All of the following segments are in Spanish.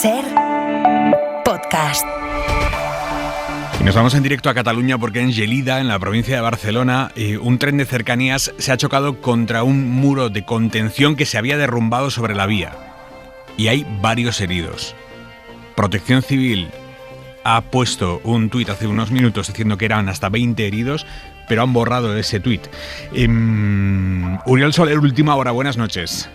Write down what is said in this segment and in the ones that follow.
SER Podcast. Y nos vamos en directo a Cataluña porque en Gelida, en la provincia de Barcelona, un tren de cercanías se ha chocado contra un muro de contención que se había derrumbado sobre la vía. Y hay varios heridos. Protección Civil ha puesto un tuit hace unos minutos diciendo que eran hasta 20 heridos, pero han borrado ese tuit. Uriol Soler, Última Hora, buenas noches.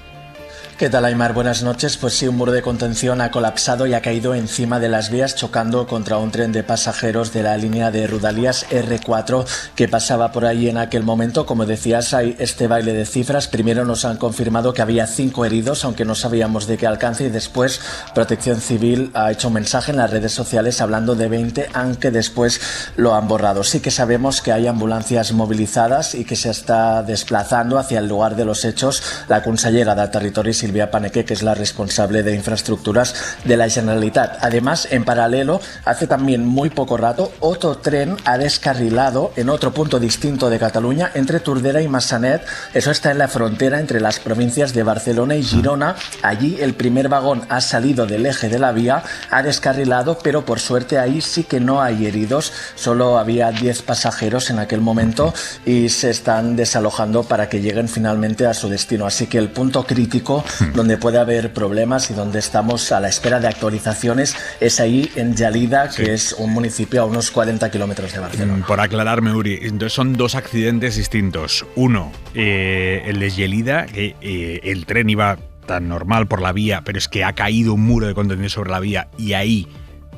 ¿Qué tal, Aymar? Buenas noches. Pues sí, un muro de contención ha colapsado y ha caído encima de las vías, chocando contra un tren de pasajeros de la línea de Rodalies R4 que pasaba por ahí en aquel momento. Como decías, hay este baile de cifras. Primero nos han confirmado que había 5 heridos, aunque no sabíamos de qué alcance, y después Protección Civil ha hecho un mensaje en las redes sociales hablando de 20, aunque después lo han borrado. Sí que sabemos que hay ambulancias movilizadas y que se está desplazando hacia el lugar de los hechos la consellera de Territori, Silvia Paneque, que es la responsable de infraestructuras de la Generalitat. Además, en paralelo, hace también muy poco rato, otro tren ha descarrilado en otro punto distinto de Cataluña, entre Tordera y Massanet. Eso está en la frontera entre las provincias de Barcelona y Girona. Allí el primer vagón ha salido del eje de la vía, ha descarrilado, pero por suerte ahí sí que no hay heridos. Solo había 10 pasajeros en aquel momento y se están desalojando para que lleguen finalmente a su destino. Así que el punto crítico donde puede haber problemas y donde estamos a la espera de actualizaciones es ahí en Gelida, que es un municipio a unos 40 kilómetros de Barcelona. Por aclararme, Uri, entonces son dos accidentes distintos. Uno, el de Gelida, que el tren iba tan normal por la vía, pero es que ha caído un muro de contención sobre la vía y ahí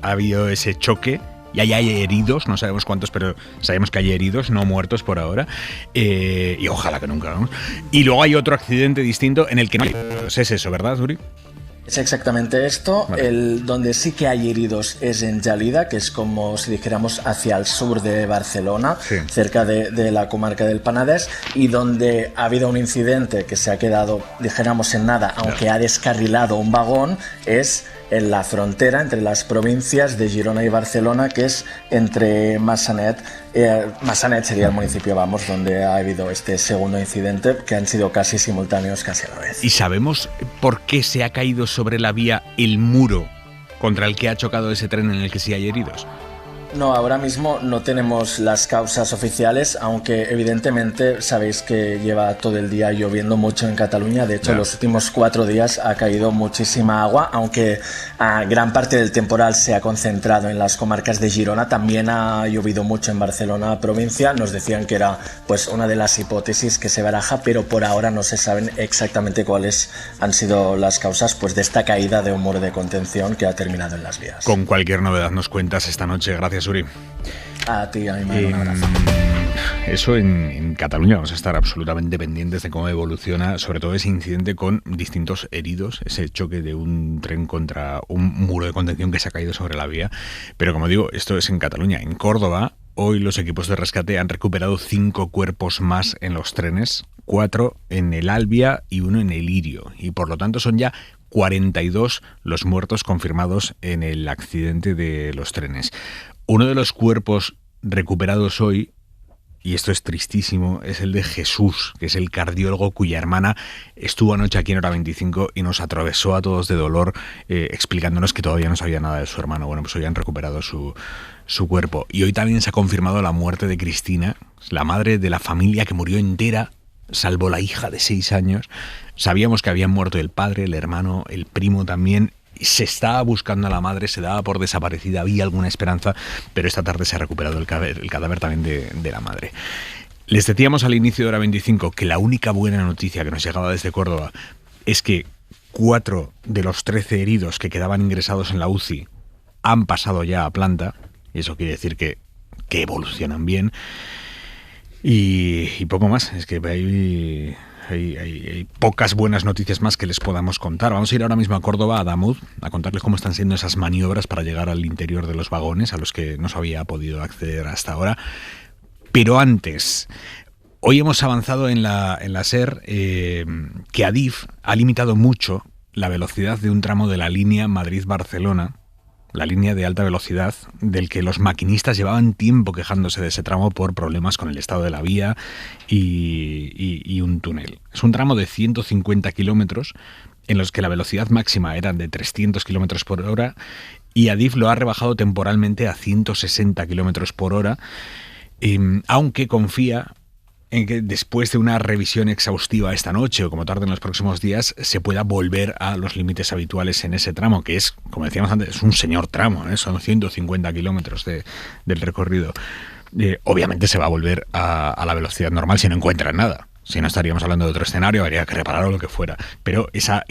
ha habido ese choque. Y ahí hay heridos, no sabemos cuántos, pero sabemos que hay heridos, no muertos por ahora. Y ojalá que nunca, ¿no? Y luego hay otro accidente distinto en el que no hay heridos. Es eso, ¿verdad, Uri? Es exactamente esto. Vale. Donde sí que hay heridos es en Gelida, que es como si dijéramos hacia el sur de Barcelona, cerca de la comarca del Penedès, y donde ha habido un incidente que se ha quedado, dijéramos, en nada, aunque ha descarrilado un vagón, es en la frontera entre las provincias de Girona y Barcelona, que es entre Massanet. Massanet sería el municipio, vamos, donde ha habido este segundo incidente, que han sido casi simultáneos, casi a la vez. ¿Y sabemos por qué se ha caído sobre la vía el muro contra el que ha chocado ese tren en el que sí hay heridos? No, ahora mismo no tenemos las causas oficiales, aunque evidentemente sabéis que lleva todo el día lloviendo mucho en Cataluña. De hecho, los últimos 4 días ha caído muchísima agua, aunque gran parte del temporal se ha concentrado en las comarcas de Girona. También ha llovido mucho en Barcelona provincia. Nos decían que era pues una de las hipótesis que se baraja, pero por ahora no se saben exactamente cuáles han sido las causas pues de esta caída de un muro de contención que ha terminado en las vías. Con cualquier novedad nos cuentas esta noche. Gracias, Uri. A ti, Aymar, un abrazo. Eso en Cataluña vamos a estar absolutamente pendientes de cómo evoluciona, sobre todo ese incidente con distintos heridos, ese choque de un tren contra un muro de contención que se ha caído sobre la vía. Pero como digo, esto es en Cataluña. En Córdoba, hoy los equipos de rescate han recuperado 5 cuerpos más en los trenes, 4 en el Albia y 1 en el Lirio. Y por lo tanto son ya 42 los muertos confirmados en el accidente de los trenes. Uno de los cuerpos recuperados hoy, y esto es tristísimo, es el de Jesús, que es el cardiólogo cuya hermana estuvo anoche aquí en Hora 25 y nos atravesó a todos de dolor explicándonos que todavía no sabía nada de su hermano. Bueno, pues hoy han recuperado su cuerpo. Y hoy también se ha confirmado la muerte de Cristina, la madre de la familia que murió entera, salvo la hija de 6 años. Sabíamos que habían muerto el padre, el hermano, el primo también. Se estaba buscando a la madre, se daba por desaparecida, había alguna esperanza, pero esta tarde se ha recuperado el cadáver también de la madre. Les decíamos al inicio de Hora 25 que la única buena noticia que nos llegaba desde Córdoba es que 4 de los 13 heridos que quedaban ingresados en la UCI han pasado ya a planta, y eso quiere decir que evolucionan bien. Y poco más, es que hay pocas buenas noticias más que les podamos contar. Vamos a ir ahora mismo a Córdoba, a Adamuz, a contarles cómo están siendo esas maniobras para llegar al interior de los vagones a los que no se había podido acceder hasta ahora. Pero antes, hoy hemos avanzado en la SER que Adif ha limitado mucho la velocidad de un tramo de la línea Madrid-Barcelona, la línea de alta velocidad, del que los maquinistas llevaban tiempo quejándose de ese tramo por problemas con el estado de la vía y un túnel. Es un tramo de 150 kilómetros en los que la velocidad máxima era de 300 kilómetros por hora y Adif lo ha rebajado temporalmente a 160 kilómetros por hora, aunque confía en que después de una revisión exhaustiva esta noche o como tarde en los próximos días se pueda volver a los límites habituales en ese tramo, que es, como decíamos antes, es un señor tramo, son 150 kilómetros del recorrido. Obviamente se va a volver a la velocidad normal si no encuentran nada. Si no, estaríamos hablando de otro escenario, habría que reparar o lo que fuera. Pero esa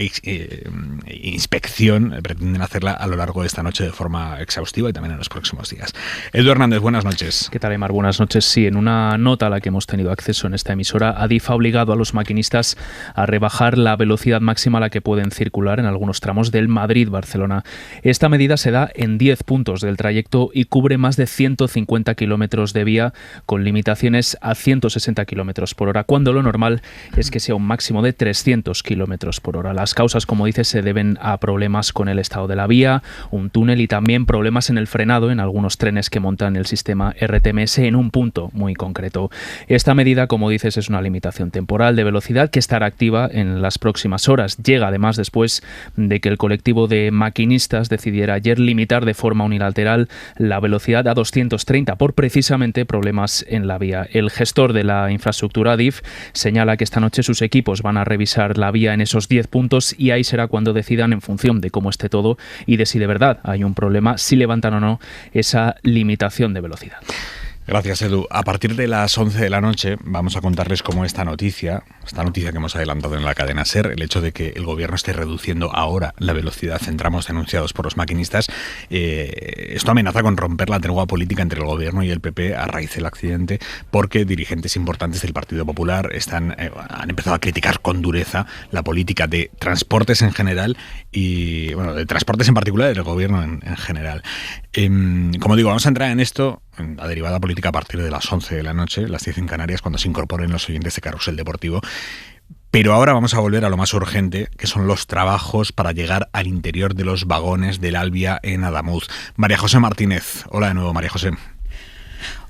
inspección pretenden hacerla a lo largo de esta noche de forma exhaustiva y también en los próximos días. Edu Hernández, buenas noches. ¿Qué tal, Aymar? Buenas noches. Sí, en una nota a la que hemos tenido acceso en esta emisora, Adif ha obligado a los maquinistas a rebajar la velocidad máxima a la que pueden circular en algunos tramos del Madrid-Barcelona. Esta medida se da en 10 puntos del trayecto y cubre más de 150 kilómetros de vía con limitaciones a 160 kilómetros por hora, cuando lo normal es que sea un máximo de 300 kilómetros por hora. Las causas, como dices, se deben a problemas con el estado de la vía, un túnel y también problemas en el frenado en algunos trenes que montan el sistema RTMS en un punto muy concreto. Esta medida, como dices, es una limitación temporal de velocidad que estará activa en las próximas horas. Llega además después de que el colectivo de maquinistas decidiera ayer limitar de forma unilateral la velocidad a 230 por precisamente problemas en la vía. El gestor de la infraestructura Adif señala que esta noche sus equipos van a revisar la vía en esos 10 puntos y ahí será cuando decidan, en función de cómo esté todo y de si de verdad hay un problema, si levantan o no esa limitación de velocidad. Gracias, Edu. A partir de las 11 de la noche vamos a contarles cómo esta noticia que hemos adelantado en la cadena SER, el hecho de que el gobierno esté reduciendo ahora la velocidad en tramos denunciados por los maquinistas, esto amenaza con romper la tregua política entre el gobierno y el PP a raíz del accidente, porque dirigentes importantes del Partido Popular han empezado a criticar con dureza la política de transportes en general y, bueno, de transportes en particular y del gobierno en general. Como digo, vamos a entrar en esto, la derivada política, a partir de las 11 de la noche, las 10 en Canarias, cuando se incorporen los oyentes de Carrusel Deportivo. Pero ahora vamos a volver a lo más urgente, que son los trabajos para llegar al interior de los vagones del Alvia en Adamuz. María José Martínez. Hola de nuevo, María José.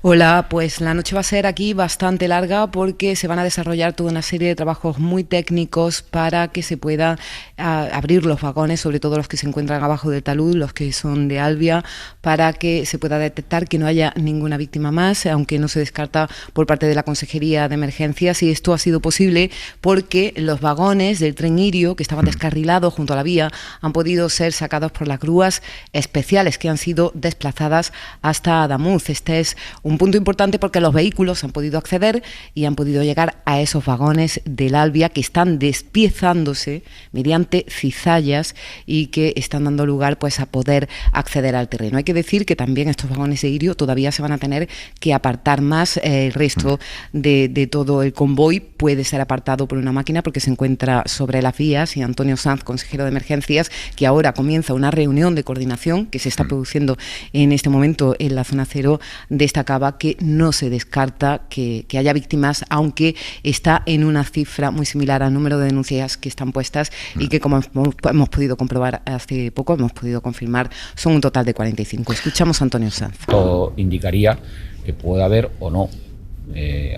Hola, pues la noche va a ser aquí bastante larga porque se van a desarrollar toda una serie de trabajos muy técnicos para que se pueda abrir los vagones, sobre todo los que se encuentran abajo del talud, los que son de Alvia, para que se pueda detectar que no haya ninguna víctima más, aunque no se descarta por parte de la Consejería de Emergencias, y esto ha sido posible porque los vagones del tren Irio, que estaban descarrilados junto a la vía, han podido ser sacados por las grúas especiales que han sido desplazadas hasta Adamuz. Este es un punto importante porque los vehículos han podido acceder y han podido llegar a esos vagones del Alvia que están despiezándose mediante cizallas y que están dando lugar pues a poder acceder al terreno. Hay que decir que también estos vagones de Irio todavía se van a tener que apartar más. El resto de todo el convoy puede ser apartado por una máquina porque se encuentra sobre las vías, y Antonio Sanz, consejero de Emergencias, que ahora comienza una reunión de coordinación que se está produciendo en este momento en la zona cero, destacaba que no se descarta que haya víctimas, aunque está en una cifra muy similar al número de denuncias que están puestas y que, como hemos podido comprobar hace poco, hemos podido confirmar, son un total de 45. Escuchamos a Antonio Sanz. Esto indicaría que puede haber o no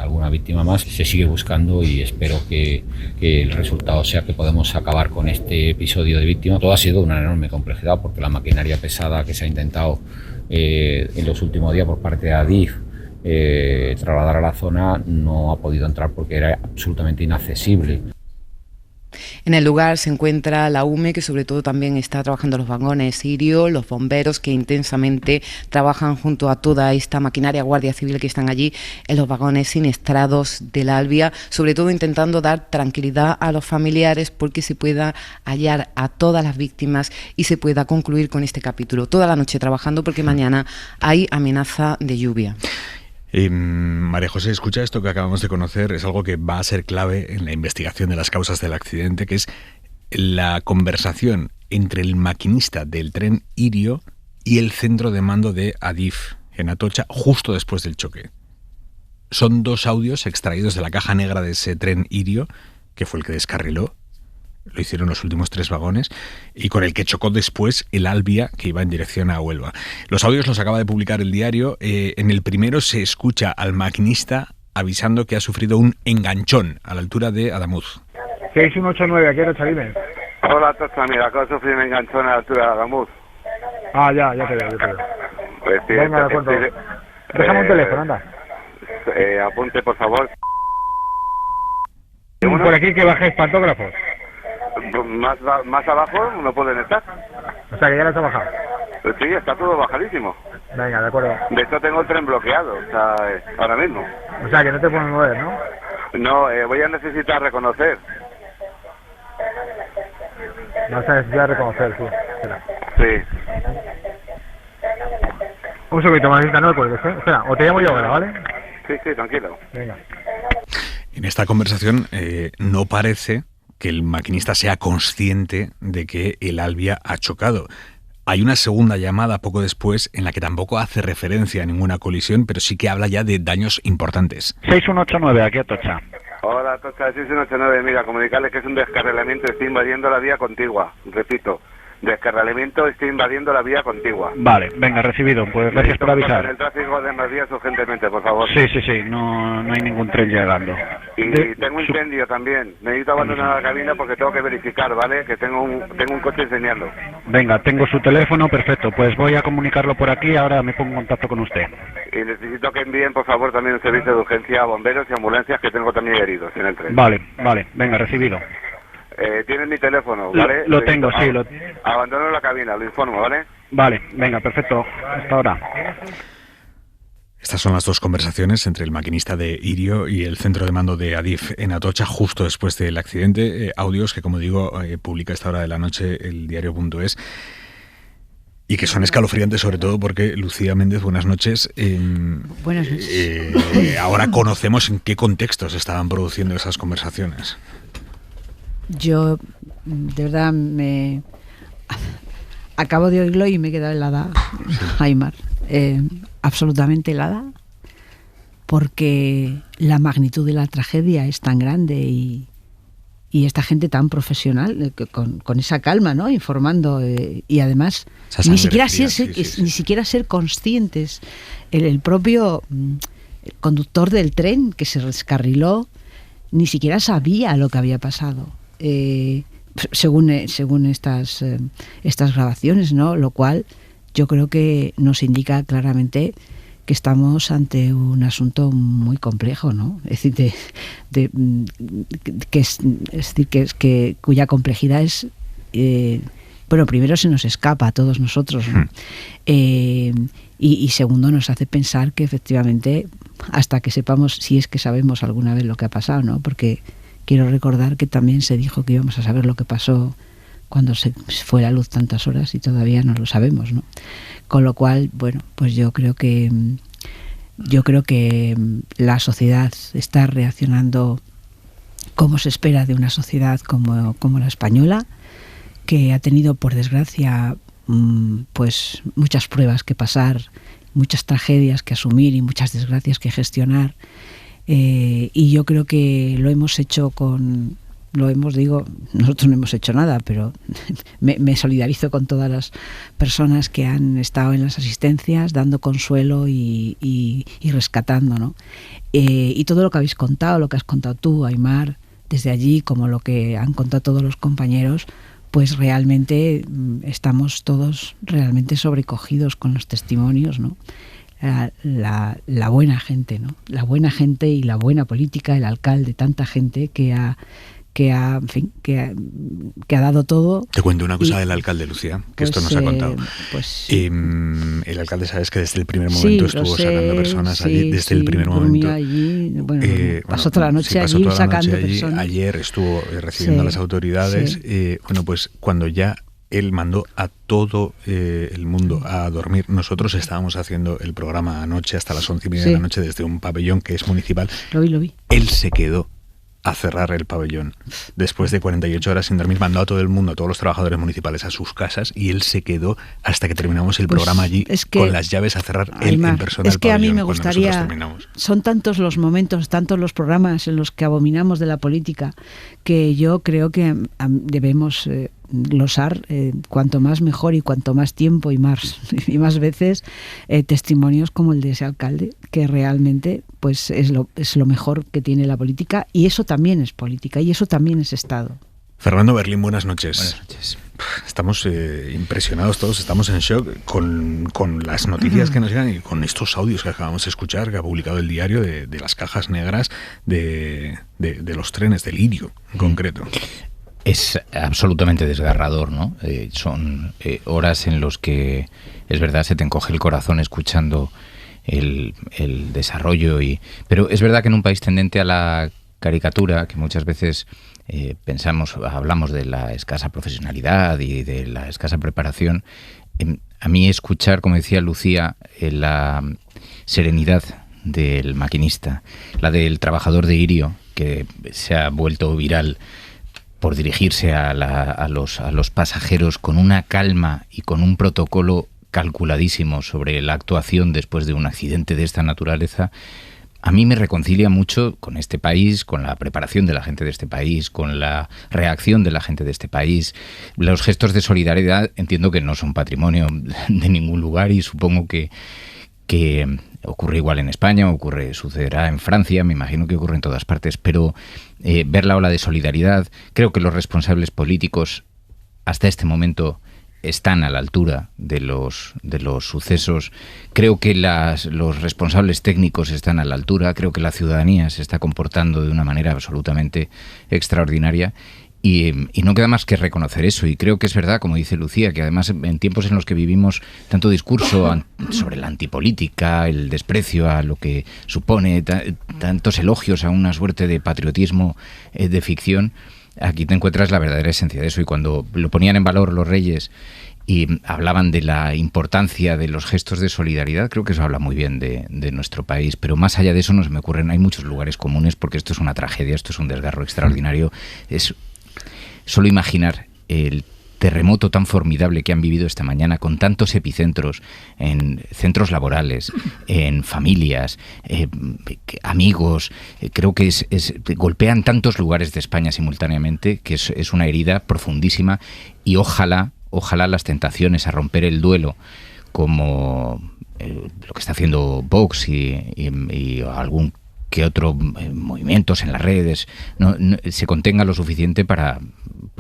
alguna víctima más. Se sigue buscando y espero que el resultado sea que podemos acabar con este episodio de víctimas. Todo ha sido una enorme complejidad porque la maquinaria pesada que se ha intentado en los últimos días por parte de Adif trasladar a la zona no ha podido entrar porque era absolutamente inaccesible. En el lugar se encuentra la UME, que sobre todo también está trabajando los vagones Irio, los bomberos que intensamente trabajan junto a toda esta maquinaria, Guardia Civil, que están allí en los vagones siniestrados del Alvia, sobre todo intentando dar tranquilidad a los familiares porque se pueda hallar a todas las víctimas y se pueda concluir con este capítulo. Toda la noche trabajando porque mañana hay amenaza de lluvia. María José, escucha esto que acabamos de conocer, es algo que va a ser clave en la investigación de las causas del accidente, que es la conversación entre el maquinista del tren Irio y el centro de mando de Adif en Atocha justo después del choque. Son 2 audios extraídos de la caja negra de ese tren Irio, que fue el que descarriló. Lo hicieron los últimos 3 vagones y con el que chocó después el Alvia que iba en dirección a Huelva. Los audios los acaba de publicar el diario. En el primero se escucha al maquinista avisando que ha sufrido un enganchón a la altura de Adamuz. 6189, aquí en Chalines. Hola, Tocha, mira, acabo de sufrir un enganchón a la altura de Agamuz. Ya te veo. Pues sí, Venga, de acuerdo. Déjame un teléfono, anda. Apunte, por favor. Por aquí que bajéis pantógrafos. Más abajo no pueden estar. O sea, que ya los ha bajado. Pues sí, está todo bajadísimo. Venga, de acuerdo. De hecho, tengo el tren bloqueado, o sea, ahora mismo. O sea, que no te puedes mover, ¿no? No, voy a necesitar reconocer. Vas a necesitar reconocer, sí. Espera. Sí. Un segundito, Manicita, no me cuelgues, ¿eh? Espera, o te llamo yo ahora, ¿vale? Sí, tranquilo. Venga. En esta conversación no parece que el maquinista sea consciente de que el Albia ha chocado. Hay una segunda llamada poco después en la que tampoco hace referencia a ninguna colisión, pero sí que habla ya de daños importantes. 6189, aquí Atocha. Hola, Tocha, 6189. Mira, comunicarles que es un descarrilamiento, estoy invadiendo la vía contigua. Repito, descarrilamiento, estoy invadiendo la vía contigua. Vale, venga, recibido. Pues gracias por avisar. El tráfico de más vías urgentemente, por favor. Sí, no hay ningún tren llegando. Y tengo incendio también. Necesito abandonar la cabina porque tengo que verificar, ¿vale? Que tengo un coche enseñando. Venga, tengo su teléfono, perfecto. Pues voy a comunicarlo por aquí, ahora me pongo en contacto con usted. Y necesito que envíen, por favor, también un servicio de urgencia a bomberos y ambulancias, que tengo también heridos en el tren. Vale, venga, recibido. Tienen mi teléfono, ¿vale? Lo tengo, sí. Abandono la cabina, lo informo, ¿vale? Vale, venga, perfecto. Hasta ahora. Estas son las dos conversaciones entre el maquinista de Irio y el centro de mando de Adif en Atocha justo después del accidente. Audios que, como digo, publica a esta hora de la noche el diario.es y que son escalofriantes, sobre todo porque, Lucía Méndez, buenas noches. Buenas noches. Ahora conocemos en qué contextos estaban produciendo esas conversaciones. Yo, de verdad, acabo de oírlo y me he quedado helada, Aimar. Absolutamente helada, porque la magnitud de la tragedia es tan grande y esta gente tan profesional, con esa calma, ¿no? Informando, y además ni siquiera ser conscientes. El propio conductor del tren que se descarriló ni siquiera sabía lo que había pasado. Según estas grabaciones, ¿no? Lo cual yo creo que nos indica claramente que estamos ante un asunto muy complejo, ¿no? Es decir, cuya complejidad es, bueno, primero se nos escapa a todos nosotros, ¿no? Y segundo nos hace pensar que efectivamente, hasta que sepamos, si es que sabemos alguna vez lo que ha pasado, ¿no? Porque quiero recordar que también se dijo que íbamos a saber lo que pasó cuando se fue la luz tantas horas y todavía no lo sabemos, ¿no? Con lo cual, bueno, pues yo creo que la sociedad está reaccionando como se espera de una sociedad como la española, que ha tenido, por desgracia, pues muchas pruebas que pasar, muchas tragedias que asumir y muchas desgracias que gestionar. Y yo creo que lo hemos hecho nosotros no hemos hecho nada, pero me solidarizo con todas las personas que han estado en las asistencias dando consuelo y rescatando, ¿no? Y todo lo que habéis contado, lo que has contado tú, Aimar, desde allí, como lo que han contado todos los compañeros, pues realmente estamos todos realmente sobrecogidos con los testimonios, ¿no? La buena gente, ¿no? La buena gente y la buena política, el alcalde, tanta gente que ha dado todo. Te cuento una cosa del alcalde, Lucía, que esto nos ha contado. Pues, el alcalde, sabes que desde el primer momento estuvo sacando personas allí, desde el primer momento. Allí, pasó toda la noche allí sacando personas. Ayer estuvo recibiendo a las autoridades. Bueno, pues cuando ya él mandó a todo el mundo a dormir, nosotros estábamos haciendo el programa anoche hasta las 11:30 de la noche desde un pabellón que es municipal. Lo vi. Él se quedó a cerrar el pabellón. Después de 48 horas sin dormir, mandó a todo el mundo, a todos los trabajadores municipales a sus casas, y él se quedó hasta que terminamos el programa allí, con las llaves a cerrar él en persona. Es que a mí me gustaría, son tantos los momentos, tantos los programas en los que abominamos de la política, que yo creo que debemos glosar cuanto más mejor y cuanto más tiempo y más veces testimonios como el de ese alcalde, que realmente pues es lo mejor que tiene la política, y eso también es política y eso también es Estado. Fernando Berlín, buenas noches. Buenas noches. Estamos impresionados todos, estamos en shock con las noticias que nos llegan y con estos audios que acabamos de escuchar, que ha publicado el diario de las cajas negras de los trenes, del Irio en concreto. Es absolutamente desgarrador, ¿no? Son horas en los que, es verdad, se te encoge el corazón escuchando el desarrollo. Pero es verdad que en un país tendente a la caricatura, que muchas veces hablamos de la escasa profesionalidad y de la escasa preparación, a mí escuchar, como decía Lucía, la serenidad del maquinista, la del trabajador de Irio, que se ha vuelto viral por dirigirse a los pasajeros con una calma y con un protocolo calculadísimo sobre la actuación después de un accidente de esta naturaleza, a mí me reconcilia mucho con este país, con la preparación de la gente de este país, con la reacción de la gente de este país. Los gestos de solidaridad entiendo que no son patrimonio de ningún lugar y supongo que ocurre igual en España, sucederá en Francia, me imagino que ocurre en todas partes, pero ver la ola de solidaridad, creo que los responsables políticos hasta este momento están a la altura de los sucesos. Creo que los responsables técnicos están a la altura. Creo que la ciudadanía se está comportando de una manera absolutamente extraordinaria. Y no queda más que reconocer eso. Y creo que es verdad, como dice Lucía, que además en tiempos en los que vivimos tanto discurso sobre la antipolítica, el desprecio a lo que supone, tantos elogios a una suerte de patriotismo de ficción, aquí te encuentras la verdadera esencia de eso. Y cuando lo ponían en valor los reyes y hablaban de la importancia de los gestos de solidaridad, creo que eso habla muy bien de nuestro país. Pero más allá de eso no se me ocurren, hay muchos lugares comunes, porque esto es una tragedia, esto es un desgarro extraordinario. Es solo imaginar el terremoto tan formidable que han vivido esta mañana, con tantos epicentros en centros laborales, en familias, amigos. Creo que golpean tantos lugares de España simultáneamente que es una herida profundísima, y ojalá las tentaciones a romper el duelo, como lo que está haciendo Vox y algún que otro movimientos en las redes, no se contenga lo suficiente para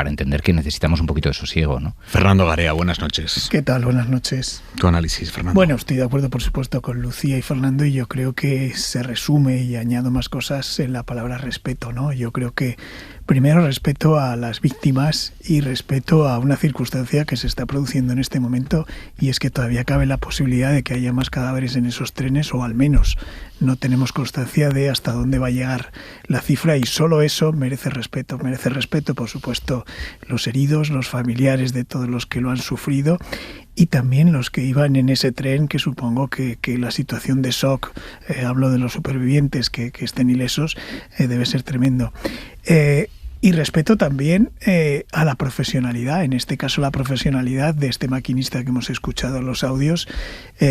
entender que necesitamos un poquito de sosiego, ¿no? Fernando Garea, buenas noches. ¿Qué tal? Buenas noches. Tu análisis, Fernando. Bueno, estoy de acuerdo, por supuesto, con Lucía y Fernando, y yo creo que se resume, y añado más cosas, en la palabra respeto, ¿no? Yo creo que primero respeto a las víctimas y respeto a una circunstancia que se está produciendo en este momento, y es que todavía cabe la posibilidad de que haya más cadáveres en esos trenes, o al menos no tenemos constancia de hasta dónde va a llegar la cifra, y solo eso merece respeto. Merece respeto, por supuesto, los heridos, los familiares de todos los que lo han sufrido, y también los que iban en ese tren, que supongo que la situación de shock, hablo de los supervivientes que estén ilesos, debe ser tremendo. Y respeto también a la profesionalidad, en este caso la profesionalidad de este maquinista que hemos escuchado en los audios,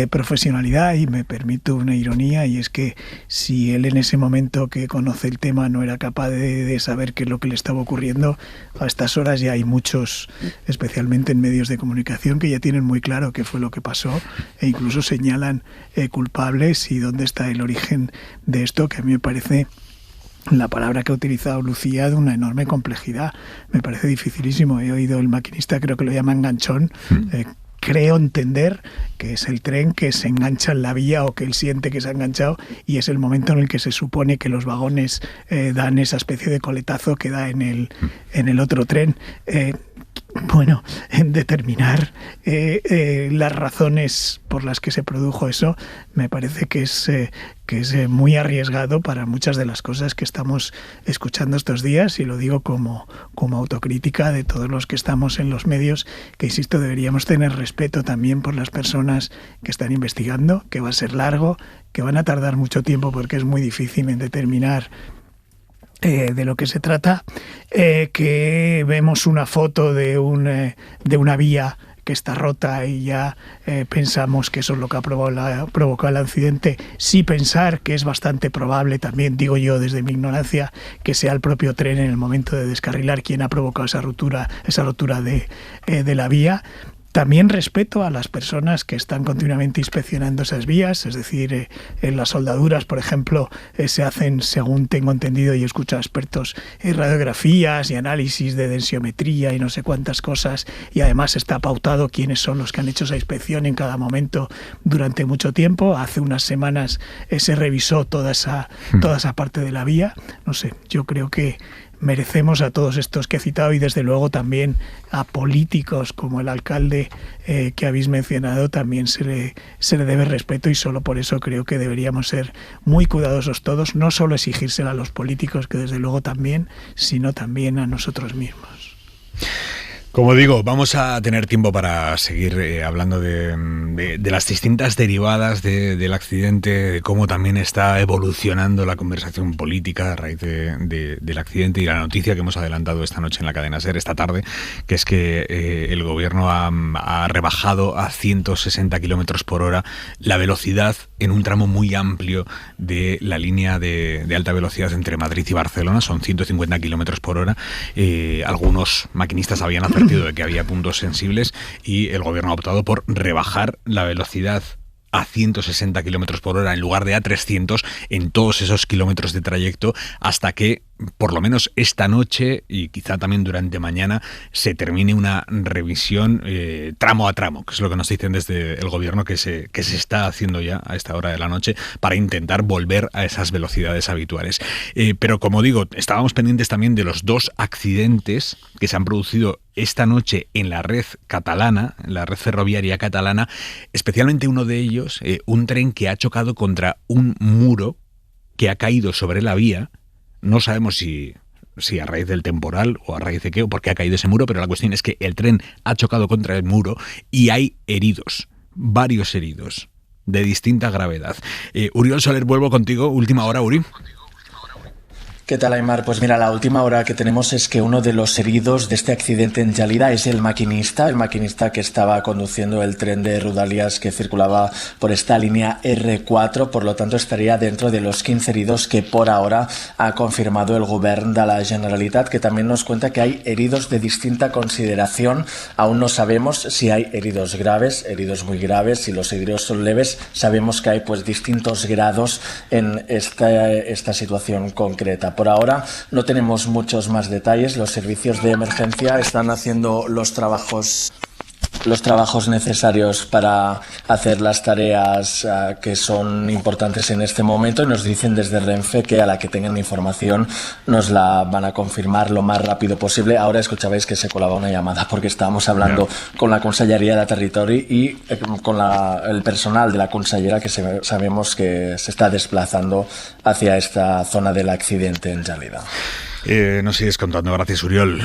profesionalidad, y me permito una ironía, y es que si él en ese momento que conoce el tema no era capaz de saber qué es lo que le estaba ocurriendo, a estas horas ya hay muchos, especialmente en medios de comunicación, que ya tienen muy claro qué fue lo que pasó, e incluso señalan culpables y dónde está el origen de esto, que a mí me parece, la palabra que ha utilizado Lucía, de una enorme complejidad. Me parece dificilísimo. He oído el maquinista, creo que lo llama enganchón. Creo entender que es el tren que se engancha en la vía, o que él siente que se ha enganchado, y es el momento en el que se supone que los vagones dan esa especie de coletazo que da en el otro tren. Bueno, en determinar las razones por las que se produjo eso, me parece que es muy arriesgado para muchas de las cosas que estamos escuchando estos días, y lo digo como autocrítica de todos los que estamos en los medios, que insisto, deberíamos tener respeto también por las personas que están investigando, que va a ser largo, que van a tardar mucho tiempo, porque es muy difícil en determinar de lo que se trata, que vemos una foto de una vía que está rota y ya pensamos que eso es lo que ha provocado el accidente, sí pensar que es bastante probable, también digo yo desde mi ignorancia, que sea el propio tren en el momento de descarrilar quien ha provocado esa rotura de la vía. También respeto a las personas que están continuamente inspeccionando esas vías, es decir, en las soldaduras, por ejemplo, se hacen, según tengo entendido y he escuchado a expertos, radiografías y análisis de densiometría y no sé cuántas cosas, y además está pautado quiénes son los que han hecho esa inspección en cada momento durante mucho tiempo. Hace unas semanas se revisó toda esa parte de la vía. No sé, yo creo que merecemos a todos estos que he citado y desde luego también a políticos como el alcalde que habéis mencionado, también se le debe respeto, y solo por eso creo que deberíamos ser muy cuidadosos todos, no solo exigírselo a los políticos, que desde luego también, sino también a nosotros mismos. Como digo, vamos a tener tiempo para seguir hablando de las distintas derivadas del accidente, de cómo también está evolucionando la conversación política a raíz del accidente, y la noticia que hemos adelantado esta noche en la cadena SER, esta tarde, que es que el gobierno ha rebajado a 160 kilómetros por hora la velocidad en un tramo muy amplio de la línea de alta velocidad entre Madrid y Barcelona. Son 150 kilómetros por hora. Algunos maquinistas habían acertado de que había puntos sensibles y el gobierno ha optado por rebajar la velocidad a 160 kilómetros por hora en lugar de a 300 en todos esos kilómetros de trayecto, hasta que por lo menos esta noche y quizá también durante mañana se termine una revisión tramo a tramo, que es lo que nos dicen desde el gobierno que se está haciendo ya a esta hora de la noche para intentar volver a esas velocidades habituales. Pero como digo, estábamos pendientes también de los 2 accidentes que se han producido esta noche en la red catalana, en la red ferroviaria catalana, especialmente uno de ellos, un tren que ha chocado contra un muro que ha caído sobre la vía. No sabemos si a raíz del temporal o a raíz de qué o por qué ha caído ese muro, pero la cuestión es que el tren ha chocado contra el muro y hay heridos, varios heridos de distinta gravedad. Uriol Soler, vuelvo contigo. Última hora, Uri. ¿Qué tal, Aymar? Pues mira, la última hora que tenemos es que uno de los heridos de este accidente en Gelida es el maquinista que estaba conduciendo el tren de Rodalies que circulaba por esta línea R4, por lo tanto estaría dentro de los 15 heridos que por ahora ha confirmado el Govern de la Generalitat, que también nos cuenta que hay heridos de distinta consideración. Aún no sabemos si hay heridos graves, heridos muy graves, si los heridos son leves. Sabemos que hay pues distintos grados en esta situación concreta. Por ahora no tenemos muchos más detalles. Los servicios de emergencia están haciendo los trabajos necesarios para hacer las tareas que son importantes en este momento, y nos dicen desde Renfe que a la que tengan información nos la van a confirmar lo más rápido posible. Ahora escuchabais que se colaba una llamada porque estábamos hablando con la Conselleria de Territori y con el personal de la Consellera, que sabemos que se está desplazando hacia esta zona del accidente en Gelida. Nos sigues contando. Gracias, Uriol.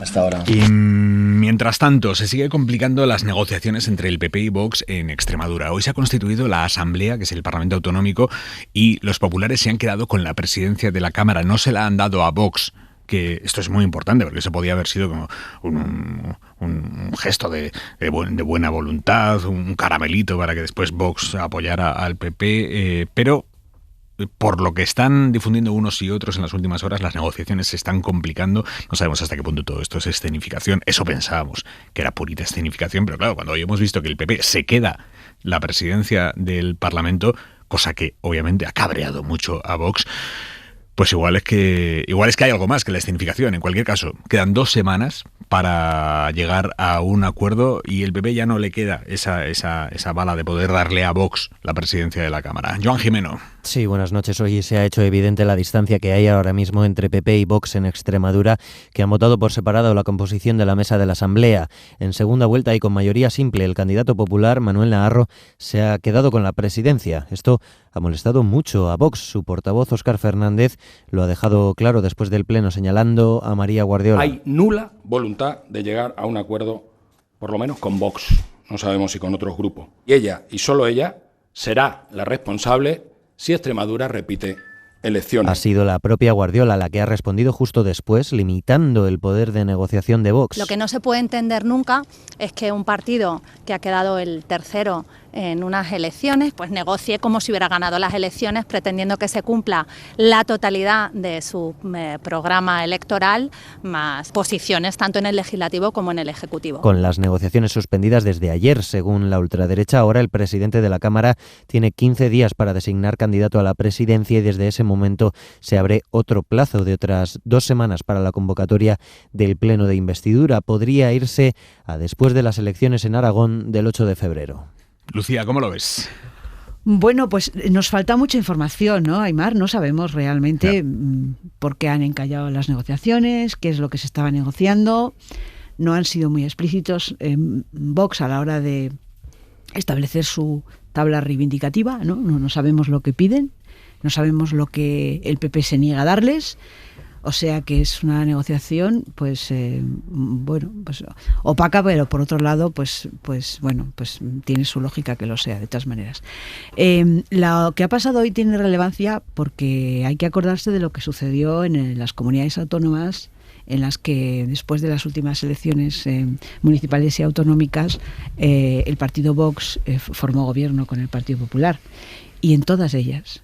Hasta ahora. Y mientras tanto, se sigue complicando las negociaciones entre el PP y Vox en Extremadura. Hoy se ha constituido la Asamblea, que es el Parlamento Autonómico, y los populares se han quedado con la presidencia de la Cámara. No se la han dado a Vox, que esto es muy importante, porque eso podía haber sido como un gesto de buena voluntad, un caramelito para que después Vox apoyara al PP, pero por lo que están difundiendo unos y otros en las últimas horas, las negociaciones se están complicando. No sabemos hasta qué punto todo esto es escenificación. Eso pensábamos, que era purita escenificación, pero claro, cuando hoy hemos visto que el PP se queda la presidencia del Parlamento, cosa que obviamente ha cabreado mucho a Vox, pues igual es que hay algo más que la escenificación. En cualquier caso, quedan 2 semanas para llegar a un acuerdo y el PP ya no le queda esa bala de poder darle a Vox la presidencia de la Cámara. Joan Jimeno. Sí, buenas noches. Hoy se ha hecho evidente la distancia que hay ahora mismo entre PP y Vox en Extremadura, que han votado por separado la composición de la mesa de la Asamblea. En segunda vuelta y con mayoría simple, el candidato popular, Manuel Naharro, se ha quedado con la presidencia. Esto ha molestado mucho a Vox. Su portavoz, Óscar Fernández, lo ha dejado claro después del pleno, señalando a María Guardiola. Hay nula voluntad de llegar a un acuerdo, por lo menos con Vox. No sabemos si con otros grupos. Y ella, y solo ella, será la responsable si Extremadura repite elecciones. Ha sido la propia Guardiola la que ha respondido justo después, limitando el poder de negociación de Vox. Lo que no se puede entender nunca es que un partido que ha quedado el tercero en unas elecciones, pues negocie como si hubiera ganado las elecciones, pretendiendo que se cumpla la totalidad de su programa electoral, más posiciones tanto en el Legislativo como en el Ejecutivo. Con las negociaciones suspendidas desde ayer, según la ultraderecha, ahora el presidente de la Cámara tiene 15 días para designar candidato a la presidencia y desde ese momento se abre otro plazo de otras 2 semanas para la convocatoria del pleno de investidura. Podría irse a después de las elecciones en Aragón del 8 de febrero. Lucía, ¿cómo lo ves? Bueno, pues nos falta mucha información, ¿no, Aimar? No sabemos realmente por qué han encallado las negociaciones, qué es lo que se estaba negociando. No han sido muy explícitos Vox a la hora de establecer su tabla reivindicativa, ¿no? No sabemos lo que piden, no sabemos lo que el PP se niega a darles. O sea que es una negociación, pues opaca, pero por otro lado, pues tiene su lógica que lo sea, de todas maneras. Lo que ha pasado hoy tiene relevancia porque hay que acordarse de lo que sucedió en las comunidades autónomas en las que después de las últimas elecciones municipales y autonómicas el partido Vox formó gobierno con el Partido Popular y en todas ellas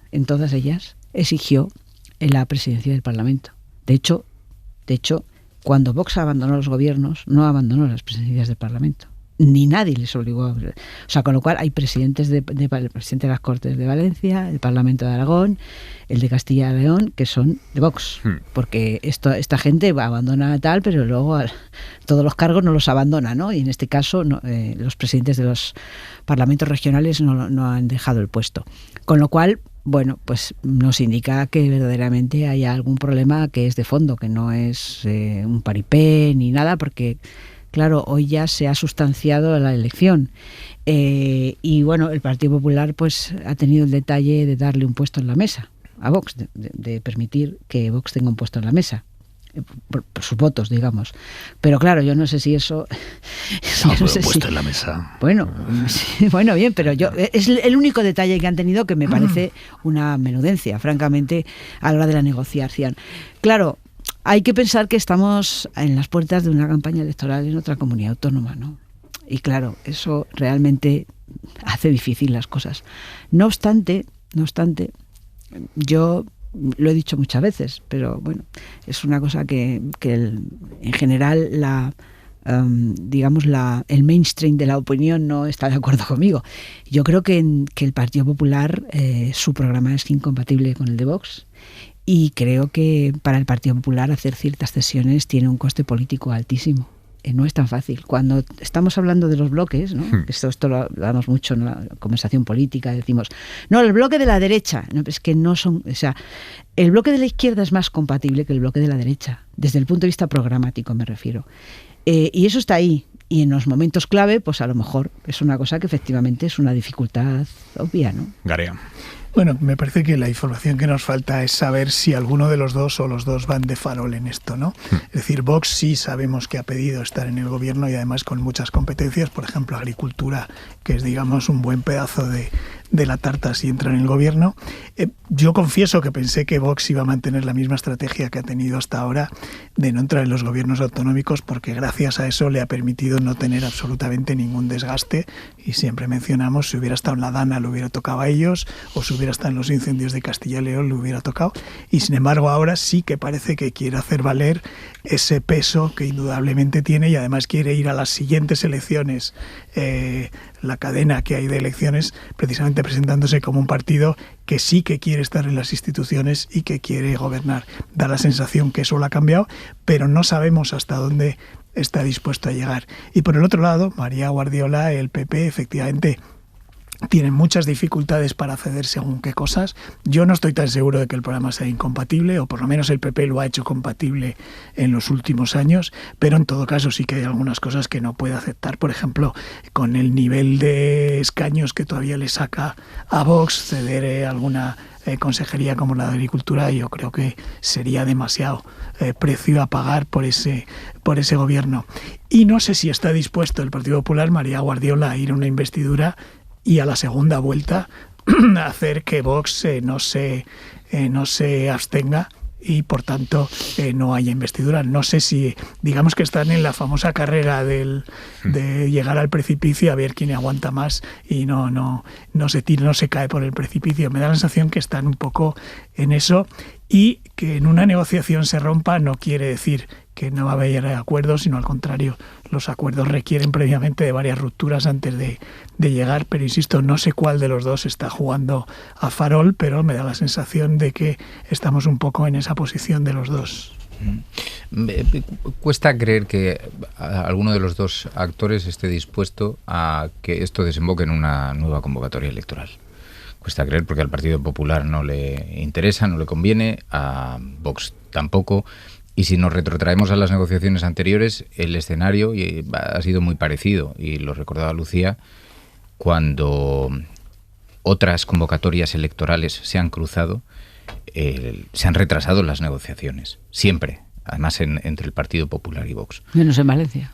exigió la presidencia del Parlamento. De hecho, cuando Vox abandonó los gobiernos, no abandonó las presidencias del Parlamento. Ni nadie les obligó a... O sea, con lo cual hay presidentes el presidente de las Cortes de Valencia, el Parlamento de Aragón, el de Castilla y León, que son de Vox. Porque esta gente abandona tal, pero luego todos los cargos no los abandona, ¿no? Y en este caso los presidentes de los parlamentos regionales no han dejado el puesto. Con lo cual... Bueno, pues nos indica que verdaderamente hay algún problema que es de fondo, que no es un paripé ni nada, porque, claro, hoy ya se ha sustanciado la elección. Y bueno, el Partido Popular pues ha tenido el detalle de darle un puesto en la mesa a Vox, de permitir que Vox tenga un puesto en la mesa. Por sus votos, digamos. Pero claro, yo no sé si eso... No sé puesto en la mesa. Bueno, bien, pero es el único detalle que han tenido que me parece una menudencia, francamente, a la hora de la negociación. Claro, hay que pensar que estamos en las puertas de una campaña electoral en otra comunidad autónoma, ¿no? Y claro, eso realmente hace difícil las cosas. No obstante, yo... Lo he dicho muchas veces, pero bueno, es una cosa que en general el mainstream de la opinión no está de acuerdo conmigo. Yo creo que el Partido Popular, su programa es incompatible con el de Vox y creo que para el Partido Popular hacer ciertas cesiones tiene un coste político altísimo. No es tan fácil. Cuando estamos hablando de los bloques, ¿no? Esto lo hablamos mucho en la conversación política, decimos, no, el bloque de la derecha, no, es que no son, o sea, el bloque de la izquierda es más compatible que el bloque de la derecha, desde el punto de vista programático me refiero. Y eso está ahí. Y en los momentos clave, pues a lo mejor es una cosa que efectivamente es una dificultad obvia, ¿no? Garea. Bueno, me parece que la información que nos falta es saber si alguno de los dos o los dos van de farol en esto, ¿no? Es decir, Vox sí sabemos que ha pedido estar en el gobierno y además con muchas competencias, por ejemplo, agricultura, que es, digamos, un buen pedazo de la tarta si entra en el gobierno. Yo confieso que pensé que Vox iba a mantener la misma estrategia que ha tenido hasta ahora de no entrar en los gobiernos autonómicos porque gracias a eso le ha permitido no tener absolutamente ningún desgaste y siempre mencionamos si hubiera estado en la Dana le hubiera tocado a ellos o si hubiera estado en los incendios de Castilla y León le hubiera tocado y sin embargo ahora sí que parece que quiere hacer valer ese peso que indudablemente tiene y además quiere ir a las siguientes elecciones, la cadena que hay de elecciones precisamente presentándose como un partido que sí que quiere estar en las instituciones y que quiere gobernar. Da la sensación que eso lo ha cambiado, pero no sabemos hasta dónde está dispuesto a llegar. Y por el otro lado, María Guardiola, el PP, efectivamente tienen muchas dificultades para ceder según qué cosas. Yo no estoy tan seguro de que el programa sea incompatible, o por lo menos el PP lo ha hecho compatible en los últimos años, pero en todo caso sí que hay algunas cosas que no puede aceptar. Por ejemplo, con el nivel de escaños que todavía le saca a Vox, ceder alguna consejería como la de Agricultura, yo creo que sería demasiado precio a pagar por ese gobierno. Y no sé si está dispuesto el Partido Popular, María Guardiola, a ir a una investidura y a la segunda vuelta hacer que Vox no se abstenga y por tanto no haya investidura. No sé si, digamos que están en la famosa carrera de llegar al precipicio a ver quién aguanta más y no se tira, no se cae por el precipicio. Me da la sensación que están un poco en eso, y que en una negociación se rompa no quiere decir que no va a haber acuerdos, sino al contrario, los acuerdos requieren previamente de varias rupturas antes de llegar, pero insisto, no sé cuál de los dos está jugando a farol, pero me da la sensación de que estamos un poco en esa posición de los dos. Cuesta creer que alguno de los dos actores esté dispuesto a que esto desemboque en una nueva convocatoria electoral. Cuesta creer porque al Partido Popular no le interesa, no le conviene, a Vox tampoco. Y si nos retrotraemos a las negociaciones anteriores, el escenario ha sido muy parecido, y lo recordaba Lucía, cuando otras convocatorias electorales se han cruzado, se han retrasado las negociaciones, siempre, además entre el Partido Popular y Vox. Menos en Valencia.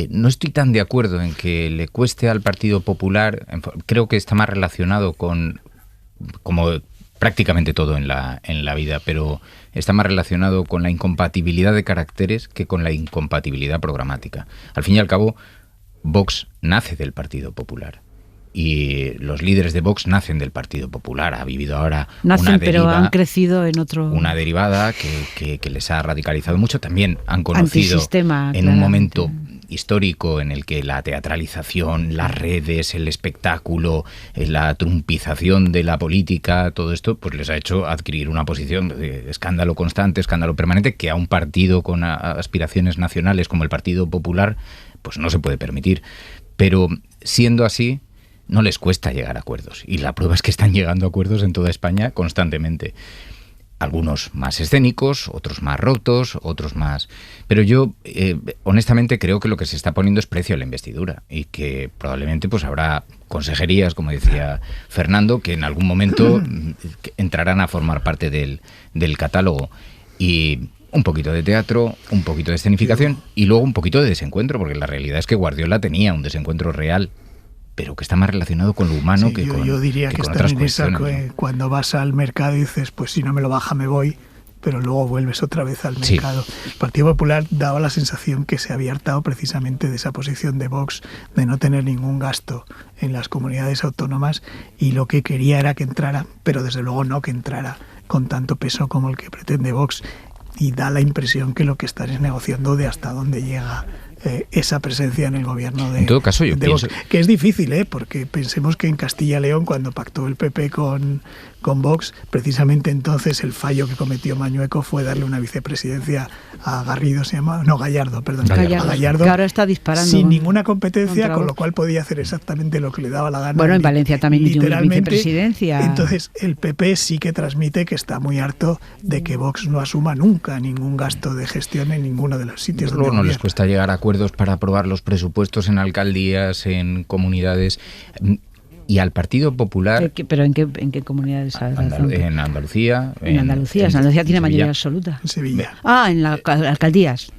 No estoy tan de acuerdo en que le cueste al Partido Popular, creo que está más relacionado con, como prácticamente todo en la vida, pero está más relacionado con la incompatibilidad de caracteres que con la incompatibilidad programática. Al fin y al cabo, Vox nace del Partido Popular y los líderes de Vox nacen del Partido Popular. Ha vivido ahora una deriva, pero han crecido en otro... Una derivada que les ha radicalizado mucho. También han conocido en un momento histórico en el que la teatralización, las redes, el espectáculo, la trumpización de la política, todo esto pues les ha hecho adquirir una posición de escándalo constante, escándalo permanente, que a un partido con aspiraciones nacionales como el Partido Popular pues no se puede permitir. Pero siendo así, no les cuesta llegar a acuerdos, y la prueba es que están llegando a acuerdos en toda España constantemente. Algunos más escénicos, otros más rotos, otros más... Pero yo, honestamente, creo que lo que se está poniendo es precio a la investidura, y que probablemente pues habrá consejerías, como decía Fernando, que en algún momento entrarán a formar parte del catálogo. Y un poquito de teatro, un poquito de escenificación y luego un poquito de desencuentro, porque la realidad es que Guardiola tenía un desencuentro real, pero que está más relacionado con lo humano que con yo diría que con están otras en esa, cuestiones, ¿no? Cuando vas al mercado y dices, pues si no me lo baja me voy, pero luego vuelves otra vez al mercado. Sí. El Partido Popular daba la sensación que se había hartado precisamente de esa posición de Vox, de no tener ningún gasto en las comunidades autónomas, y lo que quería era que entrara, pero desde luego no que entrara con tanto peso como el que pretende Vox, y da la impresión que lo que están es negociando de hasta dónde llega esa presencia en el gobierno de, en todo caso, yo pienso... Vox, que es difícil, porque pensemos que en Castilla y León, cuando pactó el PP con Vox, precisamente entonces el fallo que cometió Mañueco fue darle una vicepresidencia a Garrido, Gallardo, a Gallardo, que ahora está disparando sin ninguna competencia, con lo cual podía hacer exactamente lo que le daba la gana. Bueno, en Valencia también literalmente, vicepresidencia. Entonces el PP sí que transmite que está muy harto de que Vox no asuma nunca ningún gasto de gestión en ninguno de los sitios donde no les cuesta llegar a acuerdos para aprobar los presupuestos en alcaldías, en comunidades. Y al Partido Popular... ¿Pero en qué comunidades? En Andalucía. En Andalucía. Andalucía tiene mayoría absoluta. En Sevilla. En las alcaldías.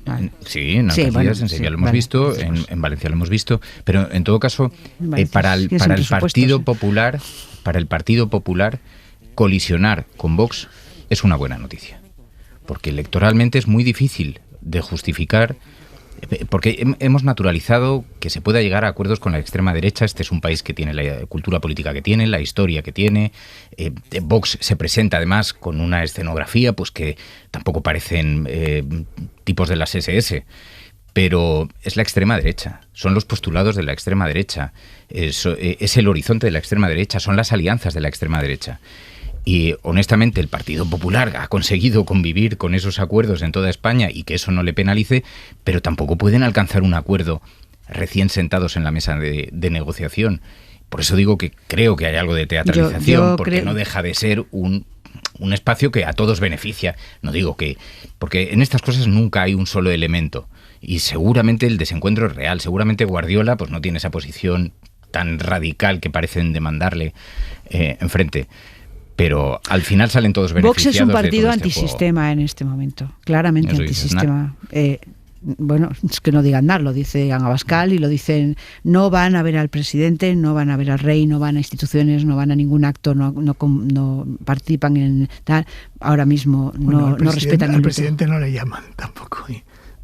Sí, en alcaldías, en Sevilla lo hemos visto, en Valencia lo hemos visto, pero en todo caso, para el Partido Popular, colisionar con Vox es una buena noticia. Porque electoralmente es muy difícil de justificar... Porque hemos naturalizado que se pueda llegar a acuerdos con la extrema derecha. Este es un país que tiene la cultura política que tiene, la historia que tiene. Vox se presenta además con una escenografía pues que tampoco parecen tipos de las SS, pero es la extrema derecha, son los postulados de la extrema derecha, es el horizonte de la extrema derecha, son las alianzas de la extrema derecha. Y honestamente el Partido Popular ha conseguido convivir con esos acuerdos en toda España y que eso no le penalice, pero tampoco pueden alcanzar un acuerdo recién sentados en la mesa de negociación. Por eso digo que creo que hay algo de teatralización, porque no deja de ser un espacio que a todos beneficia. No digo que... Porque en estas cosas nunca hay un solo elemento. Y seguramente el desencuentro es real. Seguramente Guardiola pues no tiene esa posición tan radical que parecen demandarle enfrente. Pero al final salen todos beneficiados. Vox es un partido de todo antisistema en este momento, claramente antisistema. bueno, es que no digan nada, lo dice Abascal y lo dicen, no van a ver al presidente, no van a ver al rey, no van a instituciones, no van a ningún acto, no participan en tal, ahora mismo no respetan al presidente no le llaman tampoco.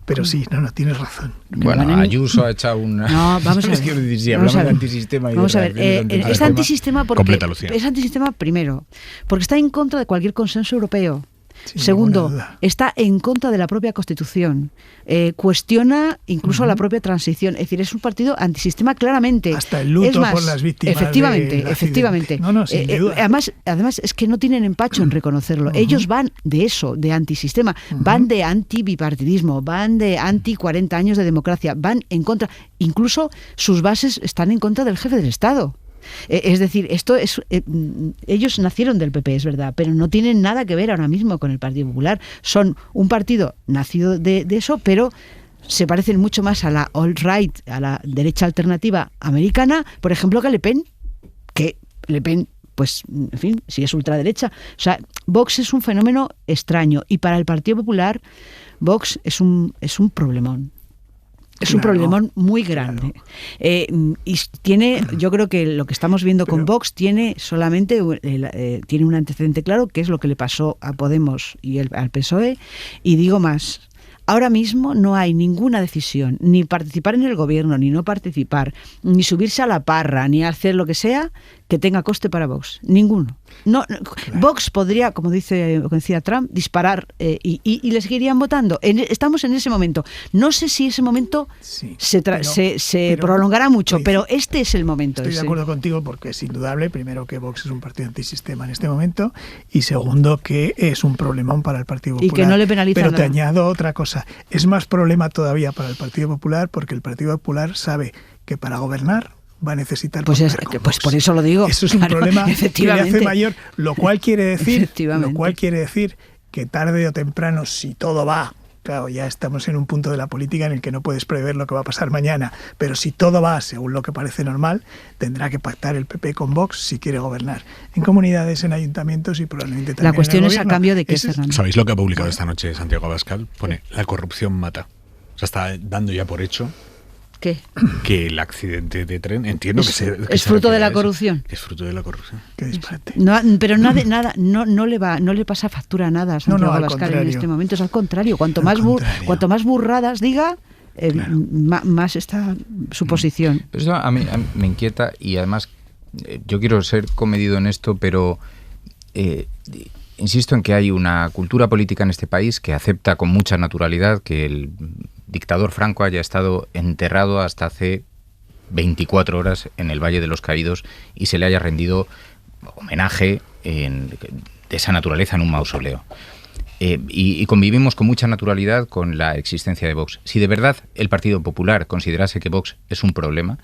Pero sí, no, tienes razón. Bueno, Ayuso ha echado una... No, vamos a ver. Es que si hablamos de antisistema... Vamos a ver, es antisistema porque... Es antisistema primero, porque está en contra de cualquier consenso europeo. Segundo, está en contra de la propia Constitución, cuestiona incluso la propia transición, es decir, es un partido antisistema claramente. Hasta el luto por las víctimas. Efectivamente. No, sin duda. Además es que no tienen empacho en reconocerlo. Ellos van de eso, de antisistema, van de anti-bipartidismo, van de anti-40 años de democracia, van en contra, incluso sus bases están en contra del jefe del Estado. Es decir, esto es ellos nacieron del PP, es verdad, pero no tienen nada que ver ahora mismo con el Partido Popular. Son un partido nacido de eso, pero se parecen mucho más a la alt-right, a la derecha alternativa americana, por ejemplo, que Le Pen, pues, en fin, si es ultraderecha. O sea, Vox es un fenómeno extraño y para el Partido Popular Vox es un problemón. Es un problemón muy grande. Y yo creo que lo que estamos viendo con Vox tiene solamente tiene un antecedente claro, que es lo que le pasó a Podemos y al PSOE. Y digo más, ahora mismo no hay ninguna decisión, ni participar en el gobierno, ni no participar, ni subirse a la parra, ni hacer lo que sea, que tenga coste para Vox. Ninguno. Vox podría, como decía Trump, disparar y le seguirían votando. Estamos en ese momento. No sé si ese momento se prolongará mucho, pero este es el momento. Estoy de acuerdo contigo porque es indudable, primero, que Vox es un partido antisistema en este momento y segundo, que es un problemón para el Partido Popular. Y que no le penaliza Pero nada. Te añado otra cosa. Es más problema todavía para el Partido Popular porque el Partido Popular sabe que para gobernar va a necesitar pues por eso lo digo. Eso es un problema que le hace mayor, lo cual quiere decir que tarde o temprano, si todo va, claro, ya estamos en un punto de la política en el que no puedes prever lo que va a pasar mañana, pero si todo va según lo que parece normal, tendrá que pactar el PP con Vox si quiere gobernar en comunidades, en ayuntamientos y probablemente también la cuestión en el es a cambio de qué, Fernando. ¿Sabéis lo que ha publicado esta noche Santiago Abascal? Pone, la corrupción mata. O sea, está dando ya por hecho ¿qué? Que el accidente de tren, entiendo que es fruto de la corrupción. Es fruto de la corrupción. Qué disparate. No, pero nada, no le pasa factura a nada a Santiago Abascal en este momento. Es al contrario. Cuanto más burradas diga, más está su posición. Pero eso a mí me inquieta y además yo quiero ser comedido en esto, pero insisto en que hay una cultura política en este país que acepta con mucha naturalidad que el dictador Franco haya estado enterrado hasta hace 24 horas en el Valle de los Caídos y se le haya rendido homenaje de esa naturaleza en un mausoleo. Y convivimos con mucha naturalidad con la existencia de Vox. Si de verdad el Partido Popular considerase que Vox es un problema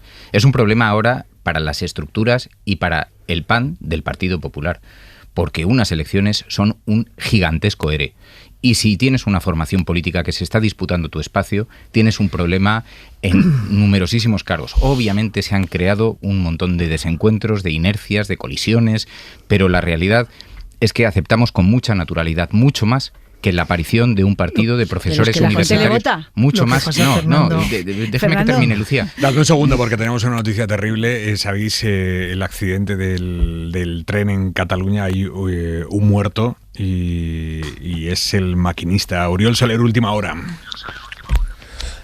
ahora para las estructuras y para el PAN del Partido Popular, porque unas elecciones son un gigantesco ere. Y si tienes una formación política que se está disputando tu espacio, tienes un problema en numerosísimos cargos. Obviamente se han creado un montón de desencuentros, de inercias, de colisiones, pero la realidad es que aceptamos con mucha naturalidad, mucho más que la aparición de un partido de profesores universitarios. Mucho más. Déjame que termine, Lucía. Dame un segundo porque tenemos una noticia terrible. ¿Sabéis el accidente del tren en Cataluña? Hay un muerto y es el maquinista. Oriol Soler, última hora.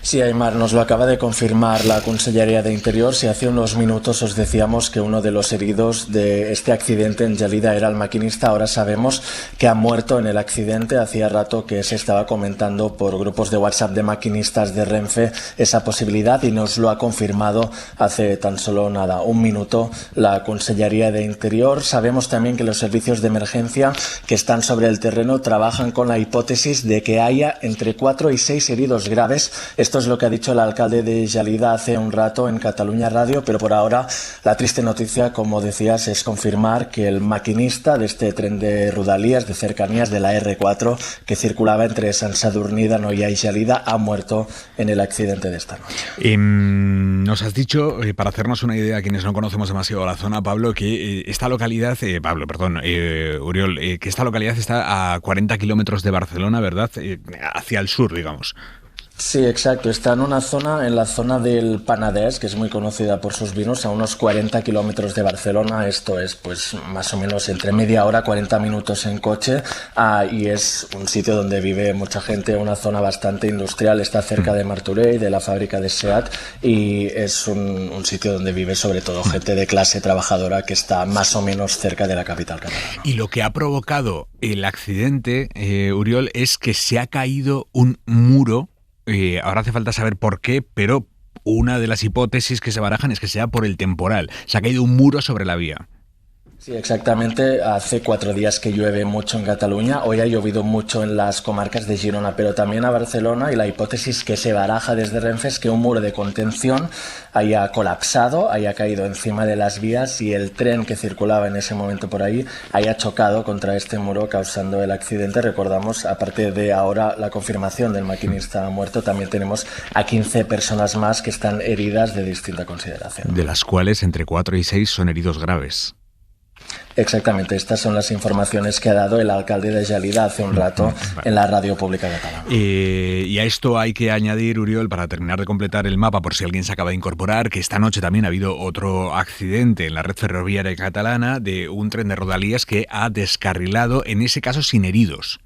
Sí, Aymar, nos lo acaba de confirmar la Consellería de Interior. Si hace unos minutos os decíamos que uno de los heridos de este accidente en Gelida era el maquinista, ahora sabemos que ha muerto en el accidente. Hacía rato que se estaba comentando por grupos de WhatsApp de maquinistas de Renfe esa posibilidad y nos lo ha confirmado hace tan solo un minuto la Consellería de Interior. Sabemos también que los servicios de emergencia que están sobre el terreno trabajan con la hipótesis de que haya entre 4 y 6 heridos graves. Esto es lo que ha dicho el alcalde de Gelida hace un rato en Cataluña Radio, pero por ahora la triste noticia, como decías, es confirmar que el maquinista de este tren de Rodalies, de cercanías de la R4, que circulaba entre Sant Sadurní d'Anoia y Gelida, ha muerto en el accidente de esta noche. Nos has dicho, para hacernos una idea, quienes no conocemos demasiado la zona, Pablo, que esta localidad, Oriol, que esta localidad está a 40 kilómetros de Barcelona, ¿verdad? Hacia el sur, digamos. Sí, exacto. Está en la zona del Penedès, que es muy conocida por sus vinos, a unos 40 kilómetros de Barcelona. Esto es, pues, más o menos entre media hora, 40 minutos en coche. Y es un sitio donde vive mucha gente, una zona bastante industrial. Está cerca de Martorell, de la fábrica de SEAT, y es un sitio donde vive sobre todo gente de clase trabajadora que está más o menos cerca de la capital catalana. Y lo que ha provocado el accidente, Uriol, es que se ha caído un muro. Ahora hace falta saber por qué, pero una de las hipótesis que se barajan es que sea por el temporal. Se ha caído un muro sobre la vía. Sí, exactamente. Hace 4 días que llueve mucho en Cataluña. Hoy ha llovido mucho en las comarcas de Girona, pero también a Barcelona, y la hipótesis que se baraja desde Renfe es que un muro de contención haya colapsado, haya caído encima de las vías y el tren que circulaba en ese momento por ahí haya chocado contra este muro, causando el accidente. Recordamos, aparte de ahora la confirmación del maquinista muerto, también tenemos a 15 personas más que están heridas de distinta consideración. De las cuales entre 4 y 6 son heridos graves. Exactamente, estas son las informaciones que ha dado el alcalde de Gelida hace un rato en la radio pública catalana. Y a esto hay que añadir, Uriol, para terminar de completar el mapa, por si alguien se acaba de incorporar, que esta noche también ha habido otro accidente en la red ferroviaria catalana de un tren de Rodalies que ha descarrilado, en ese caso sin heridos.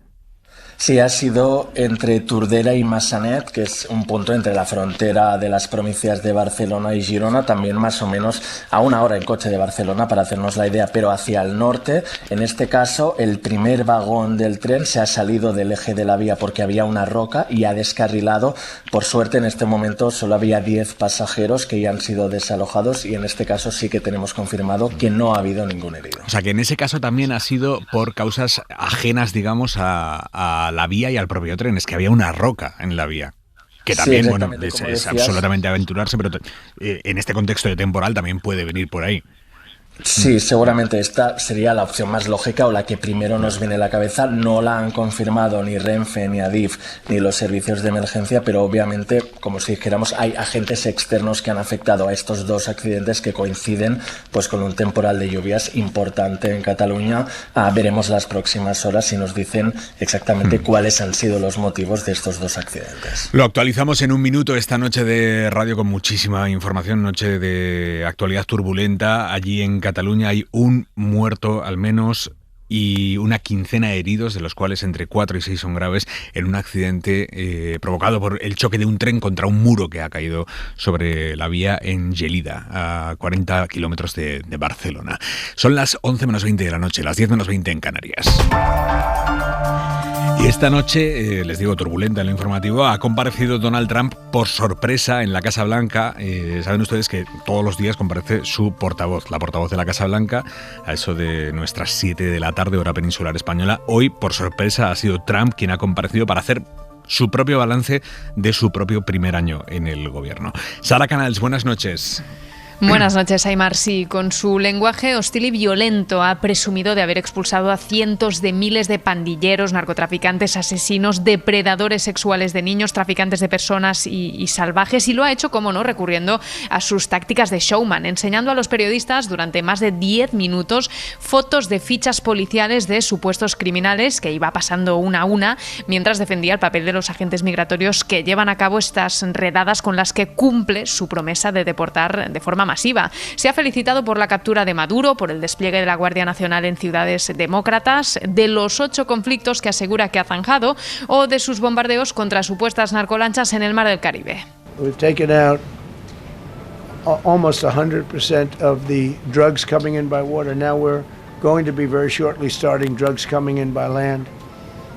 Sí, ha sido entre Tordera y Massanet, que es un punto entre la frontera de las provincias de Barcelona y Girona, también más o menos a 1 hora en coche de Barcelona, para hacernos la idea, pero hacia el norte. En este caso, el primer vagón del tren se ha salido del eje de la vía porque había una roca y ha descarrilado. Por suerte, en este momento solo había 10 pasajeros que ya han sido desalojados, y en este caso sí que tenemos confirmado que no ha habido ningún herido. O sea, que en ese caso también ha sido por causas ajenas, digamos, a la vía y al propio tren. Es que había una roca en la vía. Que también, sí, bueno, es absolutamente aventurarse, pero en este contexto de temporal también puede venir por ahí. Sí, seguramente esta sería la opción más lógica o la que primero nos viene a la cabeza. No la han confirmado ni Renfe, ni Adif, ni los servicios de emergencia, pero obviamente, como si dijéramos, hay agentes externos que han afectado a estos 2 accidentes que coinciden pues con un temporal de lluvias importante en Cataluña. Veremos las próximas horas si nos dicen exactamente cuáles han sido los motivos de estos 2 accidentes. Lo actualizamos en un minuto esta noche de radio con muchísima información, noche de actualidad turbulenta. Allí en Cataluña hay un muerto al menos y una quincena de heridos, de los cuales entre 4 y 6 son graves, en un accidente provocado por el choque de un tren contra un muro que ha caído sobre la vía en Gelida, a 40 kilómetros de Barcelona. Son las 11 menos 20 de la noche, las 10 menos 20 en Canarias. Y esta noche, les digo, turbulenta en lo informativo, ha comparecido Donald Trump por sorpresa en la Casa Blanca. Saben ustedes que todos los días comparece su portavoz, la portavoz de la Casa Blanca, a eso de nuestras 7 de la tarde, hora peninsular española. Hoy, por sorpresa, ha sido Trump quien ha comparecido para hacer su propio balance de su propio primer año en el gobierno. Sara Canals, buenas noches. Buenas noches, Aimar. Sí, con su lenguaje hostil y violento ha presumido de haber expulsado a cientos de miles de pandilleros, narcotraficantes, asesinos, depredadores sexuales de niños, traficantes de personas y salvajes, y lo ha hecho, como no, recurriendo a sus tácticas de showman, enseñando a los periodistas durante más de 10 minutos fotos de fichas policiales de supuestos criminales que iba pasando una a una, mientras defendía el papel de los agentes migratorios que llevan a cabo estas redadas con las que cumple su promesa de deportar de forma masiva. Se ha felicitado por la captura de Maduro, por el despliegue de la Guardia Nacional en ciudades demócratas, de los 8 conflictos que asegura que ha zanjado o de sus bombardeos contra supuestas narcolanchas en el Mar del Caribe. We've taken out almost 100% of the drugs coming in by water. Now we're going to be very shortly starting drugs coming in by land.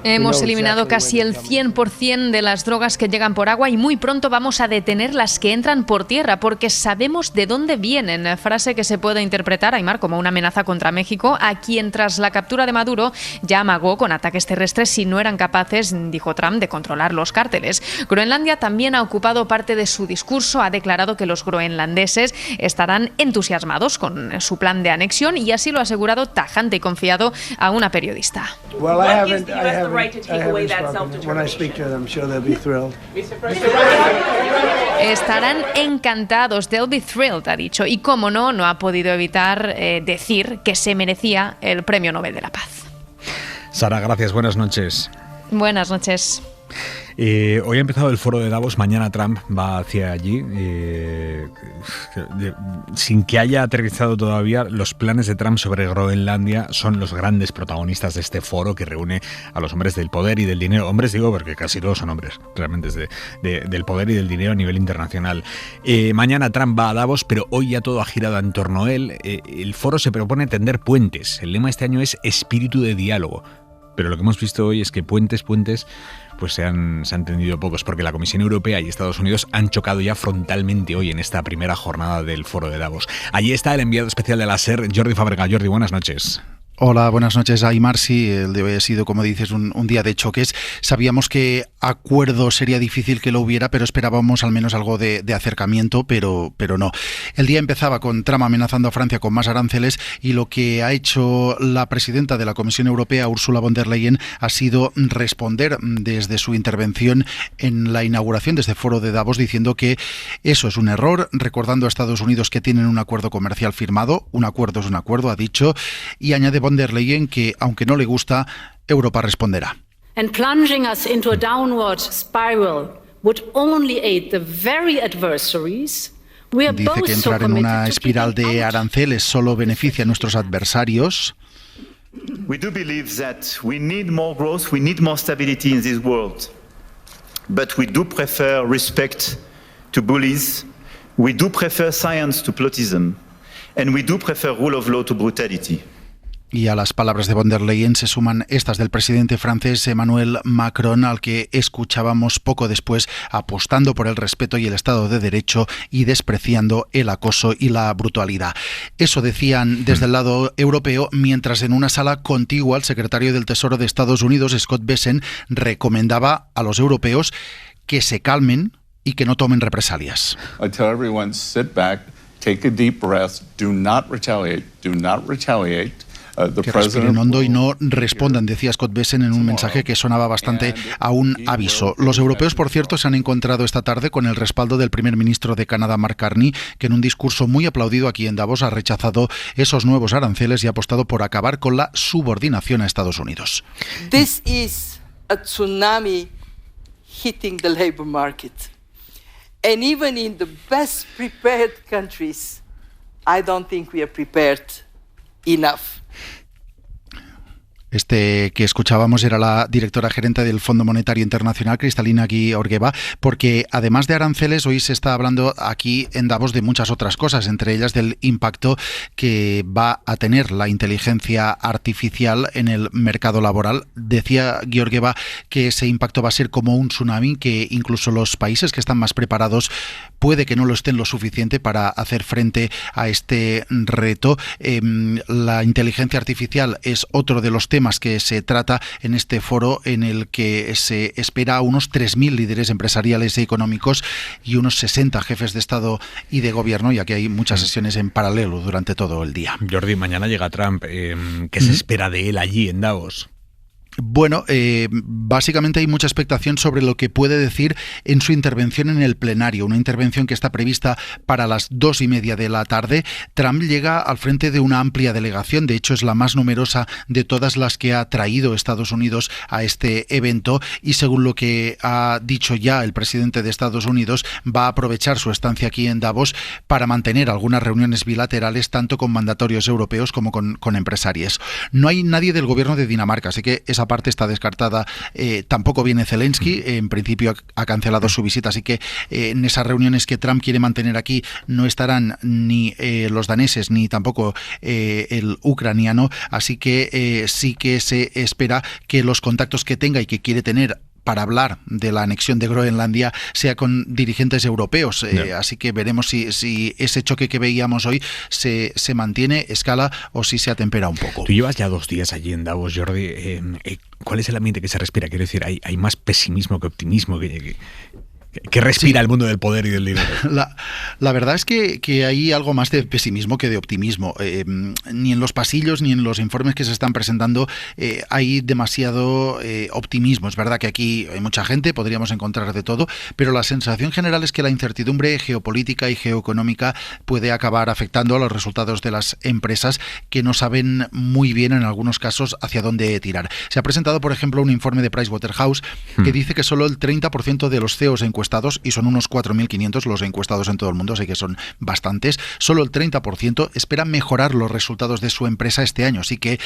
Hemos eliminado casi el 100% de las drogas que llegan por agua y muy pronto vamos a detener las que entran por tierra porque sabemos de dónde vienen. Frase que se puede interpretar, Aimar, como una amenaza contra México, a quien tras la captura de Maduro ya amagó con ataques terrestres si no eran capaces, dijo Trump, de controlar los cárteles. Groenlandia también ha ocupado parte de su discurso. Ha declarado que los groenlandeses estarán entusiasmados con su plan de anexión y así lo ha asegurado tajante y confiado a una periodista. Estarán encantados, they'll be thrilled, ha dicho. Y como no ha podido evitar decir que se merecía el Premio Nobel de la Paz. Sara, gracias, buenas noches. Buenas noches. Hoy ha empezado el foro de Davos, mañana Trump va hacia allí, sin que haya aterrizado todavía. Los planes de Trump sobre Groenlandia son los grandes protagonistas de este foro que reúne a los hombres del poder y del dinero. Hombres digo porque casi todos son hombres, realmente es del poder y del dinero a nivel internacional. Mañana Trump va a Davos, pero hoy ya todo ha girado en torno a él. El foro se propone tender puentes. El lema este año es espíritu de diálogo. Pero lo que hemos visto hoy es que puentes, pues se han tendido pocos, porque la Comisión Europea y Estados Unidos han chocado ya frontalmente hoy en esta primera jornada del foro de Davos. Allí está el enviado especial de la SER, Jordi Fábrega. Jordi, buenas noches. Hola, buenas noches, Aymar. Sí, el de hoy ha sido, como dices, un día de choques. Sabíamos que acuerdo sería difícil que lo hubiera, pero esperábamos al menos algo de acercamiento, pero no. El día empezaba con Trump amenazando a Francia con más aranceles y lo que ha hecho la presidenta de la Comisión Europea, Ursula von der Leyen, ha sido responder desde su intervención en la inauguración de este foro de Davos diciendo que eso es un error, recordando a Estados Unidos que tienen un acuerdo comercial firmado. Un acuerdo es un acuerdo, ha dicho, y añade von der Leyen que, aunque no le gusta, Europa responderá. And plunging us into a downward spiral would only aid the very adversaries. Dice que entrar en una espiral de aranceles solo beneficia a nuestros adversarios. We do believe that we need more growth, we need more stability in this world. But we do prefer respect to bullies. We do prefer science to plotism. And we do prefer rule of law to brutality. Y a las palabras de von der Leyen se suman estas del presidente francés Emmanuel Macron, al que escuchábamos poco después apostando por el respeto y el Estado de Derecho y despreciando el acoso y la brutalidad. Eso decían desde el lado europeo, mientras en una sala contigua el secretario del Tesoro de Estados Unidos, Scott Bessent, recomendaba a los europeos que se calmen y que no tomen represalias. I tell everyone, sit back, take a deep breath, do not retaliate, do not retaliate. Que respiren hondo y no respondan, decía Scott Bessent en un mensaje que sonaba bastante a un aviso. Los europeos, por cierto, se han encontrado esta tarde con el respaldo del primer ministro de Canadá, Mark Carney, que en un discurso muy aplaudido aquí en Davos ha rechazado esos nuevos aranceles y ha apostado por acabar con la subordinación a Estados Unidos. This is a tsunami hitting the labor market. And even in the best prepared countries, I don't think we are prepared enough. Este que escuchábamos era la directora gerente del Fondo Monetario Internacional, Kristalina Georgieva, porque además de aranceles, hoy se está hablando aquí en Davos de muchas otras cosas, entre ellas del impacto que va a tener la inteligencia artificial en el mercado laboral. Decía Georgieva que ese impacto va a ser como un tsunami, que incluso los países que están más preparados puede que no lo estén lo suficiente para hacer frente a este reto. La inteligencia artificial es otro de los temas que se trata en este foro, en el que se espera a unos 3.000 líderes empresariales y económicos y unos 60 jefes de Estado y de Gobierno, ya que hay muchas sesiones en paralelo durante todo el día. Jordi, mañana llega Trump. ¿Qué se espera de él allí en Davos? Bueno, básicamente hay mucha expectación sobre lo que puede decir en su intervención en el plenario, una intervención que está prevista para las 2:30 de la tarde. Trump llega al frente de una amplia delegación, de hecho es la más numerosa de todas las que ha traído Estados Unidos a este evento, y según lo que ha dicho ya el presidente de Estados Unidos, va a aprovechar su estancia aquí en Davos para mantener algunas reuniones bilaterales tanto con mandatorios europeos como con empresarios. No hay nadie del gobierno de Dinamarca, así que esa parte está descartada. Tampoco viene Zelensky, en principio ha cancelado su visita, así que en esas reuniones que Trump quiere mantener aquí no estarán ni los daneses ni tampoco el ucraniano, así que sí que se espera que los contactos que tenga y que quiere tener para hablar de la anexión de Groenlandia sea con dirigentes europeos. Así que veremos si ese choque que veíamos hoy se mantiene, escala o si se atempera un poco. Tú llevas ya 2 días allí en Davos, Jordi. ¿Cuál es el ambiente que se respira? Quiero decir, ¿hay más pesimismo que optimismo? ¿Qué respira el mundo del poder y del dinero? La verdad es que hay algo más de pesimismo que de optimismo. Ni en los pasillos ni en los informes que se están presentando hay demasiado optimismo. Es verdad que aquí hay mucha gente, podríamos encontrar de todo, pero la sensación general es que la incertidumbre geopolítica y geoeconómica puede acabar afectando a los resultados de las empresas que no saben muy bien en algunos casos hacia dónde tirar. Se ha presentado, por ejemplo, un informe de Pricewaterhouse que dice que solo el 30% de los CEOs encuestados, y son unos 4.500 los encuestados en todo el mundo, así que son bastantes, solo el 30% espera mejorar los resultados de su empresa este año, así que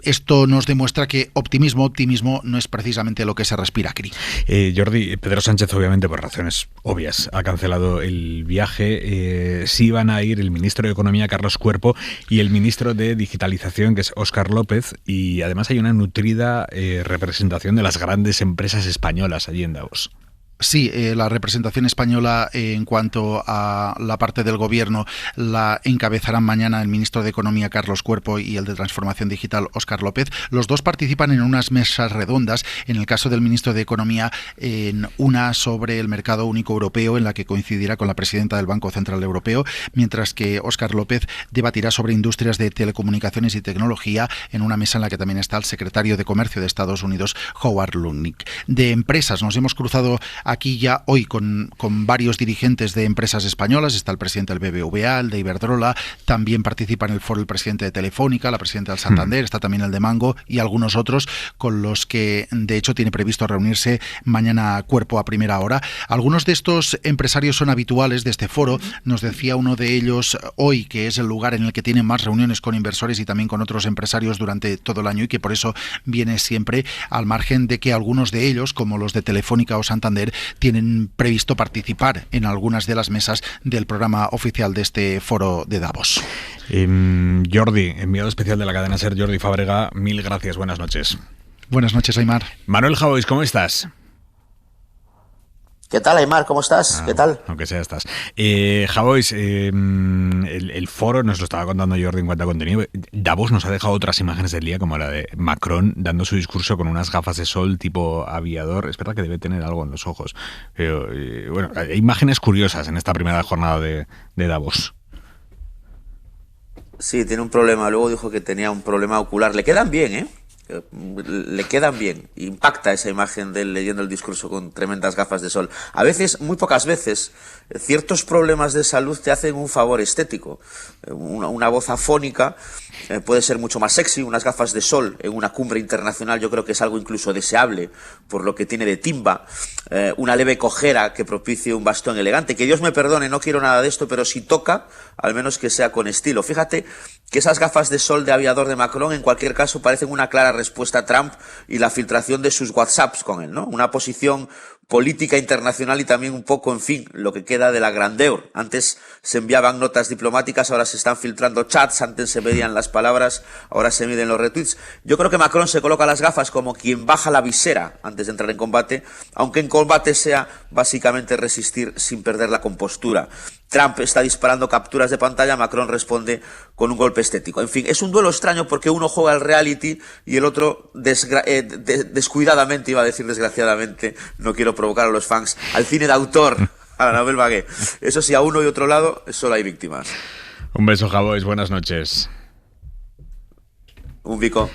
esto nos demuestra que optimismo no es precisamente lo que se respira aquí. Jordi, Pedro Sánchez, obviamente por razones obvias, ha cancelado el viaje. Sí van a ir el ministro de Economía, Carlos Cuerpo, y el ministro de Digitalización, que es Óscar López, y además hay una nutrida representación de las grandes empresas españolas allí en Davos. Sí, la representación española en cuanto a la parte del gobierno la encabezarán mañana el ministro de Economía Carlos Cuerpo y el de Transformación Digital Óscar López. Los dos participan en unas mesas redondas, en el caso del ministro de Economía en una sobre el mercado único europeo, en la que coincidirá con la presidenta del Banco Central Europeo, mientras que Óscar López debatirá sobre industrias de telecomunicaciones y tecnología en una mesa en la que también está el secretario de Comercio de Estados Unidos, Howard Lutnick. De empresas nos hemos cruzado aquí ya hoy con varios dirigentes de empresas españolas. Está el presidente del BBVA, el de Iberdrola, también participa en el foro el presidente de Telefónica, la presidenta del Santander, está también el de Mango y algunos otros con los que de hecho tiene previsto reunirse mañana Cuerpo a primera hora. Algunos de estos empresarios son habituales de este foro. Nos decía uno de ellos hoy que es el lugar en el que tienen más reuniones con inversores y también con otros empresarios durante todo el año y que por eso viene siempre, al margen de que algunos de ellos, como los de Telefónica o Santander, tienen previsto participar en algunas de las mesas del programa oficial de este foro de Davos. Jordi, enviado especial de la cadena SER, Jordi Fábrega, mil gracias, buenas noches. Buenas noches, Aymar. Manuel Javois, ¿cómo estás? ¿Qué tal, Aymar? ¿Cómo estás? ¿Qué tal? Aunque sea estás. Javois, el foro nos lo estaba contando Jordi en cuanto a contenido. Davos nos ha dejado otras imágenes del día, como la de Macron dando su discurso con unas gafas de sol tipo aviador. Es verdad que debe tener algo en los ojos. Pero, bueno, hay imágenes curiosas en esta primera jornada de Davos. Sí, tiene un problema. Luego dijo que tenía un problema ocular. Le quedan bien, ¿eh? Le quedan bien. Impacta esa imagen de él leyendo el discurso con tremendas gafas de sol. A veces, muy pocas veces, ciertos problemas de salud te hacen un favor estético. Una voz afónica puede ser mucho más sexy. Unas gafas de sol en una cumbre internacional yo creo que es algo incluso deseable por lo que tiene de timba. Una leve cojera que propicie un bastón elegante. Que Dios me perdone, no quiero nada de esto, pero si toca, al menos que sea con estilo. Fíjate que esas gafas de sol de aviador de Macron en cualquier caso parecen una clara respuesta a Trump y la filtración de sus WhatsApps con él, ¿no? Una posición política internacional y también un poco, en fin, lo que queda de la grandeur. Antes se enviaban notas diplomáticas, ahora se están filtrando chats, antes se medían las palabras, ahora se miden los retweets. Yo creo que Macron se coloca las gafas como quien baja la visera antes de entrar en combate, aunque en combate sea básicamente resistir sin perder la compostura. Trump está disparando capturas de pantalla, Macron responde con un golpe estético. En fin, es un duelo extraño porque uno juega al reality y el otro descuidadamente, iba a decir desgraciadamente, no quiero provocar a los fans, al cine de autor, a la novela vague. Eso sí, a uno y otro lado solo hay víctimas. Un beso, Javois, buenas noches. Un bico.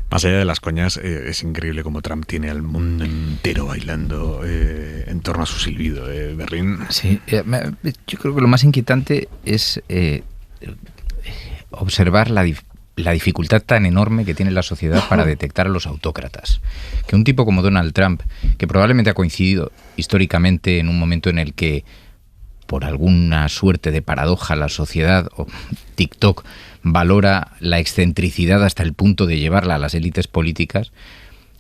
Más allá de las coñas, es increíble cómo Trump tiene al mundo entero bailando en torno a su silbido. Berlín. Sí, yo creo que lo más inquietante es observar la dificultad tan enorme que tiene la sociedad para detectar a los autócratas. Que un tipo como Donald Trump, que probablemente ha coincidido históricamente en un momento en el que, por alguna suerte de paradoja, la sociedad o TikTok valora la excentricidad hasta el punto de llevarla a las élites políticas,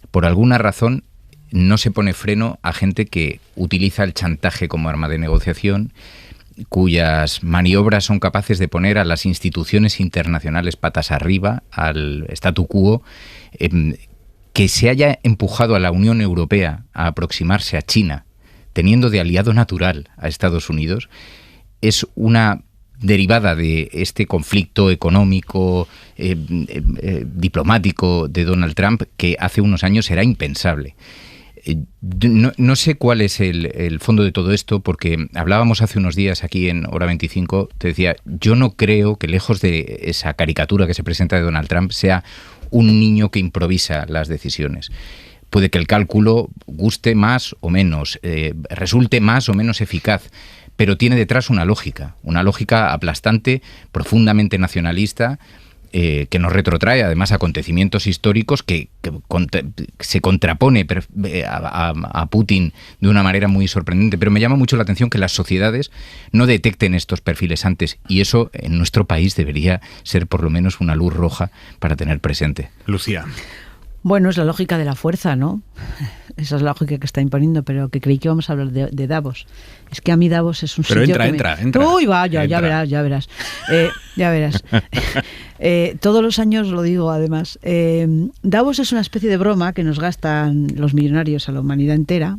por alguna razón no se pone freno a gente que utiliza el chantaje como arma de negociación, cuyas maniobras son capaces de poner a las instituciones internacionales patas arriba, al statu quo, que se haya empujado a la Unión Europea a aproximarse a China, teniendo de aliado natural a Estados Unidos, es una derivada de este conflicto económico, diplomático de Donald Trump, que hace unos años era impensable. No sé cuál es el fondo de todo esto, porque hablábamos hace unos días aquí en Hora 25, te decía, yo no creo que lejos de esa caricatura que se presenta de Donald Trump sea un niño que improvisa las decisiones. Puede que el cálculo guste más o menos, resulte más o menos eficaz, pero tiene detrás una lógica aplastante, profundamente nacionalista, que nos retrotrae además a acontecimientos históricos que se contrapone a Putin de una manera muy sorprendente. Pero me llama mucho la atención que las sociedades no detecten estos perfiles antes, y eso en nuestro país debería ser por lo menos una luz roja para tener presente. Lucía. Bueno, es la lógica de la fuerza, ¿no? Esa es la lógica que está imponiendo, pero que creí que íbamos a hablar de Davos. Es que a mí Davos es un pero sitio entra. Uy, vaya, ya verás. Ya verás. Todos los años lo digo, además. Davos es una especie de broma que nos gastan los millonarios a la humanidad entera.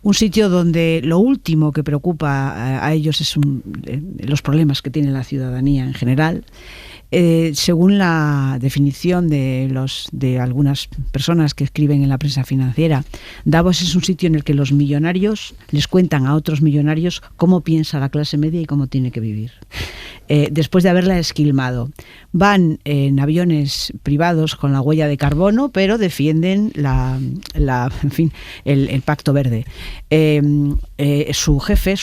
Un sitio donde lo último que preocupa a ellos es los problemas que tiene la ciudadanía en general. Según la definición de algunas personas que escriben en la prensa financiera, Davos es un sitio en el que los millonarios les cuentan a otros millonarios cómo piensa la clase media y cómo tiene que vivir. Después de haberla esquilmado, van en aviones privados con la huella de carbono, pero defienden el Pacto Verde. Su jefe,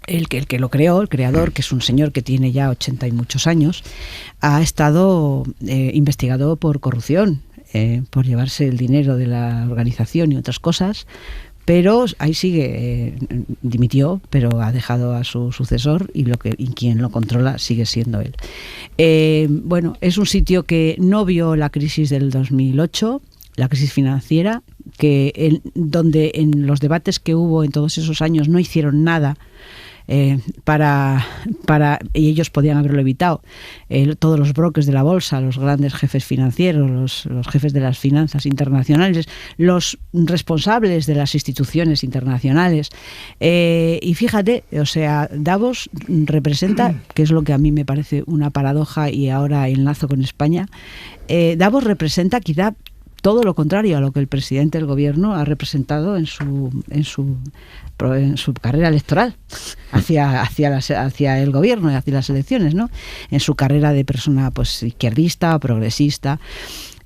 el que lo creó, el creador, que es un señor que tiene ya 80 y muchos años, ha estado investigado por corrupción, por llevarse el dinero de la organización y otras cosas, pero ahí sigue, dimitió, pero ha dejado a su sucesor y quien lo controla sigue siendo él. Bueno, es un sitio que no vio la crisis del 2008, la crisis financiera, donde en los debates que hubo en todos esos años no hicieron nada y ellos podían haberlo evitado. Todos los brokers de la bolsa, los grandes jefes financieros, los jefes de las finanzas internacionales, los responsables de las instituciones internacionales. Y fíjate, o sea, Davos representa, que es lo que a mí me parece una paradoja y ahora enlazo con España, Davos representa quizá todo lo contrario a lo que el presidente del gobierno ha representado en su carrera electoral hacia el gobierno y hacia las elecciones, ¿no? En su carrera de persona pues izquierdista, progresista.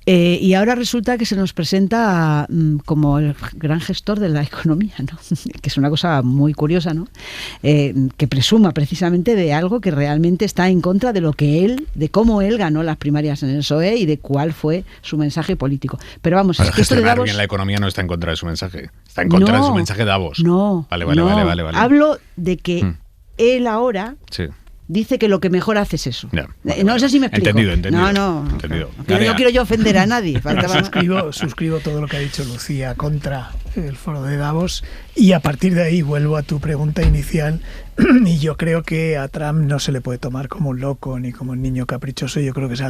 Y ahora resulta que se nos presenta como el gran gestor de la economía, ¿no? Que es una cosa muy curiosa, ¿no? Que presuma precisamente de algo que realmente está en contra de de cómo él ganó las primarias en el PSOE y de cuál fue su mensaje político. Pero vamos, para es que esto de Davos... bien la economía no está en contra de su mensaje, está en contra de su mensaje Davos. No, vale. Hablo de que él ahora... Sí. Dice que lo que mejor hace es eso. Ya, no sé si me explico. Entendido. No quiero yo ofender a nadie. Suscribo todo lo que ha dicho Lucía contra el foro de Davos, y a partir de ahí vuelvo a tu pregunta inicial, y yo creo que a Trump no se le puede tomar como un loco ni como un niño caprichoso. Yo creo que es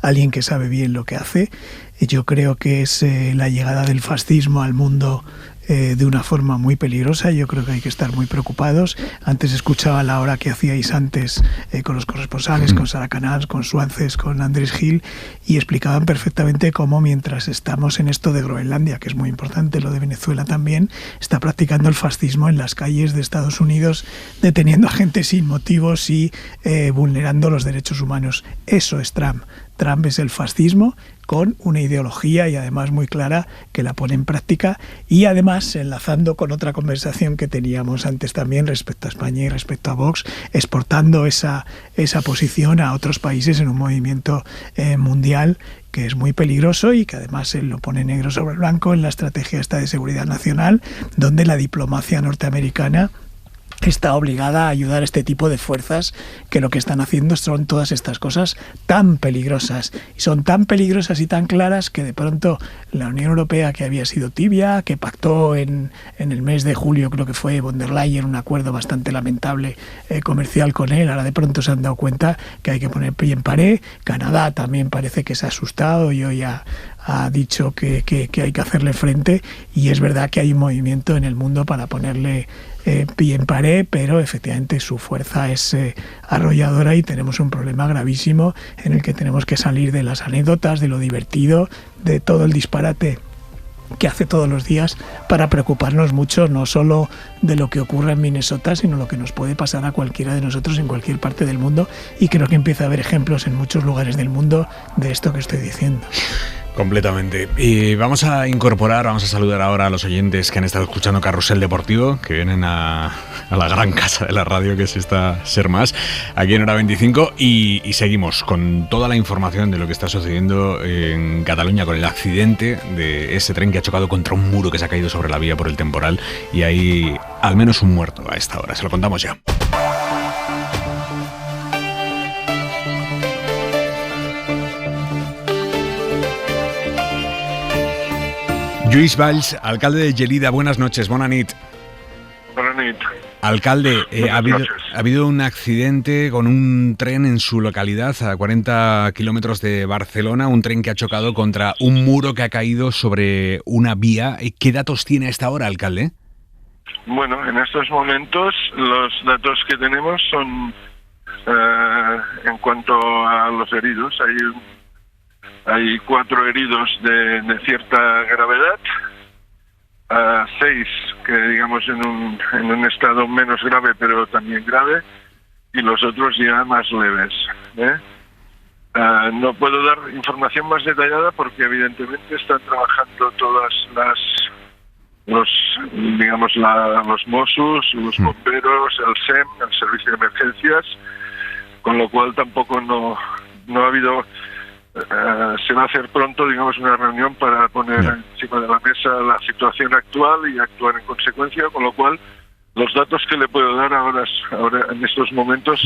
alguien que sabe bien lo que hace. Yo creo que es la llegada del fascismo al mundo de una forma muy peligrosa. Yo creo que hay que estar muy preocupados. Antes escuchaba la hora que hacíais antes con los corresponsales, con Sara Canals, con Suances, con Andrés Gil, y explicaban perfectamente cómo mientras estamos en esto de Groenlandia, que es muy importante, lo de Venezuela también, está practicando el fascismo en las calles de Estados Unidos, deteniendo a gente sin motivos y vulnerando los derechos humanos. Eso es Trump. Trump es el fascismo con una ideología y además muy clara que la pone en práctica, y además enlazando con otra conversación que teníamos antes también respecto a España y respecto a Vox, exportando esa posición a otros países en un movimiento mundial que es muy peligroso y que además él lo pone negro sobre blanco en la estrategia esta de seguridad nacional, donde la diplomacia norteamericana está obligada a ayudar a este tipo de fuerzas que lo que están haciendo son todas estas cosas tan peligrosas. Y son tan peligrosas y tan claras que de pronto la Unión Europea, que había sido tibia, que pactó en el mes de julio, creo que fue von der Leyen, un acuerdo bastante lamentable comercial con él, ahora de pronto se han dado cuenta que hay que poner pie en pared. Canadá también parece que se ha asustado y hoy ha dicho que hay que hacerle frente, y es verdad que hay un movimiento en el mundo para ponerle pie en pared, pero efectivamente su fuerza es arrolladora y tenemos un problema gravísimo en el que tenemos que salir de las anécdotas, de lo divertido, de todo el disparate que hace todos los días para preocuparnos mucho, no solo de lo que ocurre en Minnesota, sino lo que nos puede pasar a cualquiera de nosotros en cualquier parte del mundo, y creo que empieza a haber ejemplos en muchos lugares del mundo de esto que estoy diciendo. Completamente. Y vamos a saludar ahora a los oyentes que han estado escuchando Carrusel Deportivo, que vienen a la gran casa de la radio que es esta Ser Más, aquí en Hora 25, y seguimos con toda la información de lo que está sucediendo en Cataluña con el accidente de ese tren que ha chocado contra un muro que se ha caído sobre la vía por el temporal, y hay al menos un muerto a esta hora. Se lo contamos ya. Lluís Valls, alcalde de Gelida, buenas noches, bona nit. Buenas noches. Alcalde, ha habido un accidente con un tren en su localidad, a 40 kilómetros de Barcelona, un tren que ha chocado contra un muro que ha caído sobre una vía. ¿Qué datos tiene a esta hora, alcalde? Bueno, en estos momentos los datos que tenemos son, en cuanto a los heridos, hay 4 heridos de cierta gravedad, 6 que digamos en un estado menos grave pero también grave, y los otros ya más leves. No puedo dar información más detallada porque evidentemente están trabajando todas los Mossos, los bomberos, el SEM, el Servicio de Emergencias, con lo cual tampoco no ha habido... se va a hacer pronto, digamos, una reunión para poner encima de la mesa la situación actual y actuar en consecuencia, con lo cual los datos que le puedo dar ahora en estos momentos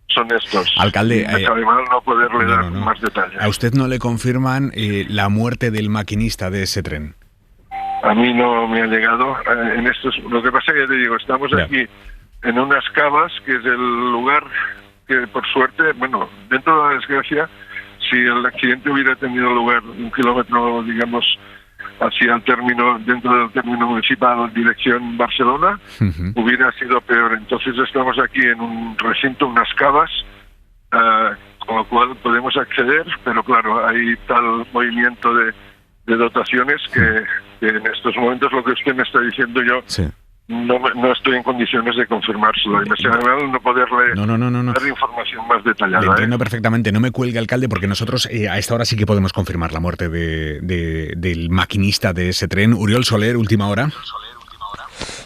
son estos. Alcalde, me sabe mal no poderle dar más detalles. ¿A usted no le confirman la muerte del maquinista de ese tren? A mí no me ha llegado. Lo que pasa es que ya te digo, estamos aquí en unas cavas, que es el lugar que por suerte, bueno, dentro de la desgracia, si el accidente hubiera tenido lugar 1 kilómetro, digamos, hacia el término, dentro del término municipal, dirección Barcelona, hubiera sido peor. Entonces estamos aquí en un recinto, unas cavas, con lo cual podemos acceder, pero claro, hay tal movimiento de dotaciones que en estos momentos lo que usted me está diciendo yo... Sí. No estoy en condiciones de confirmárselo y me sabe mal no poderle dar información más detallada. Le entiendo perfectamente, no me cuelgue, alcalde, porque nosotros a esta hora sí que podemos confirmar la muerte del maquinista de ese tren. Uriol Soler, última hora.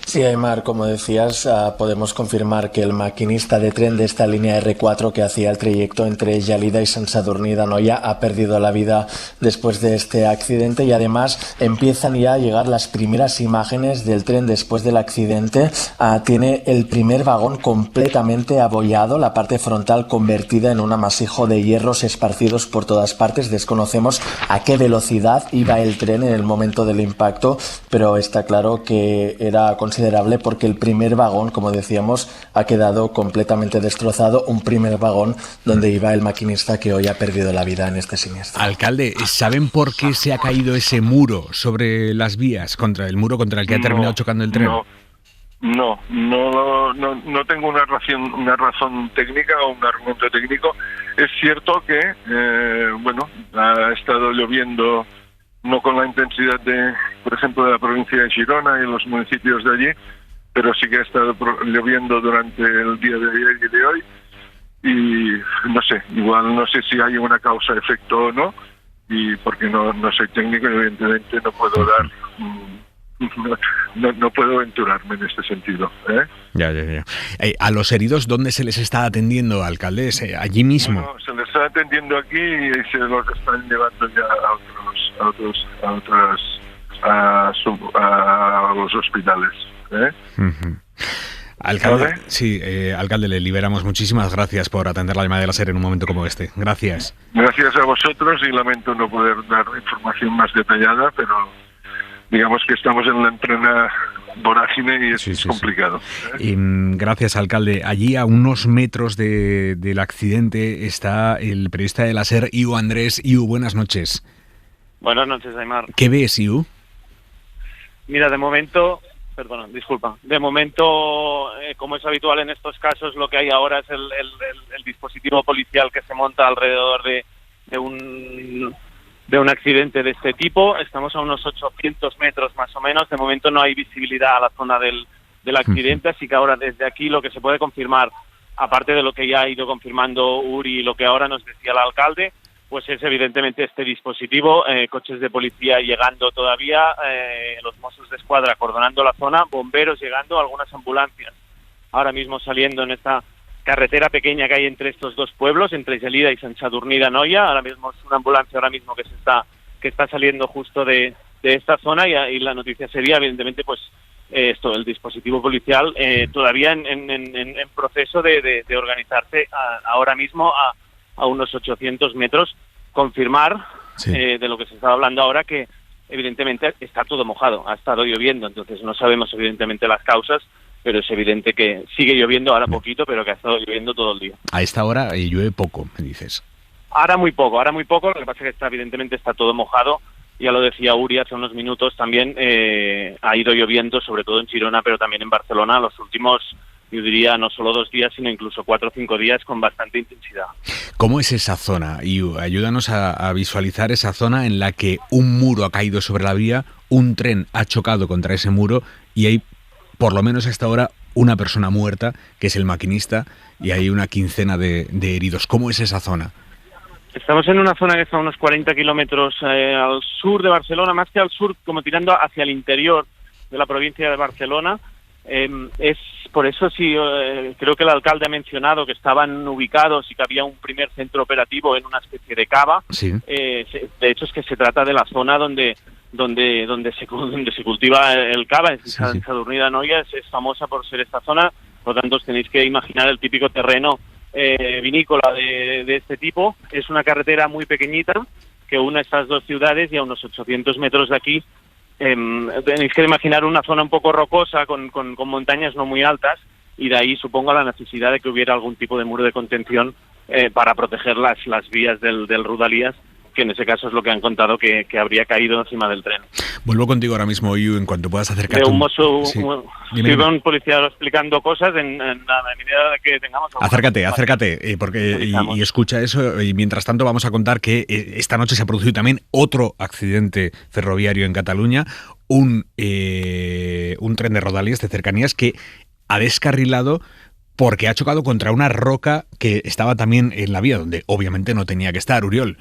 Sí, Aymar, como decías, podemos confirmar que el maquinista de tren de esta línea R4 que hacía el trayecto entre Gelida y Sant Sadurní d'Anoia ha perdido la vida después de este accidente, y además empiezan ya a llegar las primeras imágenes del tren después del accidente. Tiene el primer vagón completamente abollado, la parte frontal convertida en un amasijo de hierros esparcidos por todas partes. Desconocemos a qué velocidad iba el tren en el momento del impacto, pero está claro que era considerable porque el primer vagón, como decíamos, ha quedado completamente destrozado, un primer vagón donde iba el maquinista que hoy ha perdido la vida en este siniestro. Alcalde, ¿saben por qué se ha caído ese muro sobre las vías, contra el muro contra el que ha terminado chocando el tren? No tengo una razón técnica o un argumento técnico. Es cierto que, ha estado lloviendo, no con la intensidad por ejemplo, de la provincia de Girona y los municipios de allí, pero sí que ha estado lloviendo durante el día de ayer y de hoy, y no sé si hay una causa-efecto o no, y porque no soy técnico y evidentemente no puedo dar... No puedo aventurarme en este sentido. Ya. ¿A los heridos dónde se les está atendiendo, alcalde? ¿Allí mismo? No, se les está atendiendo aquí y se los están llevando ya a los hospitales. Alcalde, ¿vale? Sí, alcalde, le liberamos. Muchísimas gracias por atender la llamada de la SER en un momento como este. Gracias. Gracias a vosotros, y lamento no poder dar información más detallada, pero digamos que estamos en la plena vorágine y es complicado. Gracias, alcalde. Allí, a unos metros del accidente, está el periodista de la SER, Iu Andrés. Iu, buenas noches. Buenas noches, Aymar. ¿Qué ves, Iu? Mira, de momento, como es habitual en estos casos, lo que hay ahora es el dispositivo policial que se monta alrededor de un accidente de este tipo. Estamos a unos 800 metros más o menos. De momento no hay visibilidad a la zona del accidente, así que ahora desde aquí lo que se puede confirmar, aparte de lo que ya ha ido confirmando Uri y lo que ahora nos decía el alcalde, pues es evidentemente este dispositivo, coches de policía llegando todavía, los Mossos de Escuadra acordonando la zona, bomberos llegando, algunas ambulancias ahora mismo saliendo en esta carretera pequeña que hay entre estos dos pueblos, entre Gelida y Sant Sadurní d'Anoia. Ahora mismo es una ambulancia que está saliendo justo de esta zona y la noticia sería evidentemente pues esto, el dispositivo policial todavía en proceso de organizarse ahora mismo a unos 800 metros, confirmar de lo que se estaba hablando ahora, que evidentemente está todo mojado, ha estado lloviendo, entonces no sabemos evidentemente las causas, pero es evidente que sigue lloviendo ahora poquito, pero que ha estado lloviendo todo el día. A esta hora llueve poco, me dices. Ahora muy poco, lo que pasa es que evidentemente está todo mojado. Ya lo decía Uri hace unos minutos, también ha ido lloviendo, sobre todo en Girona, pero también en Barcelona, los últimos, yo diría, no solo 2 días, sino incluso 4 o 5 días con bastante intensidad. ¿Cómo es esa zona? Y ayúdanos a visualizar esa zona en la que un muro ha caído sobre la vía, un tren ha chocado contra ese muro y hay, por lo menos hasta ahora, una persona muerta, que es el maquinista, y hay una quincena de heridos. ¿Cómo es esa zona? Estamos en una zona que está a unos 40 kilómetros al sur de Barcelona, más que al sur, como tirando hacia el interior de la provincia de Barcelona. Es por eso creo que el alcalde ha mencionado que estaban ubicados y que había un primer centro operativo en una especie de cava. Sí. De hecho es que se trata de la zona donde se cultiva el cava. Sant Sadurní d'Anoia es famosa por ser esta zona, por lo tanto os tenéis que imaginar el típico terreno vinícola de este tipo. Es una carretera muy pequeñita que une estas dos ciudades y a unos 800 metros de aquí tenéis que imaginar una zona un poco rocosa con montañas no muy altas, y de ahí supongo la necesidad de que hubiera algún tipo de muro de contención para proteger las vías del Rodalies, que en ese caso es lo que han contado que habría caído encima del tren. Vuelvo contigo ahora mismo, Iu, en cuanto puedas acercarte. Un policía explicando cosas en la medida de que tengamos... Acércate, porque y escucha eso, y mientras tanto vamos a contar que esta noche se ha producido también otro accidente ferroviario en Cataluña, un tren de Rodalies de cercanías que ha descarrilado porque ha chocado contra una roca que estaba también en la vía, donde obviamente no tenía que estar. Uriol.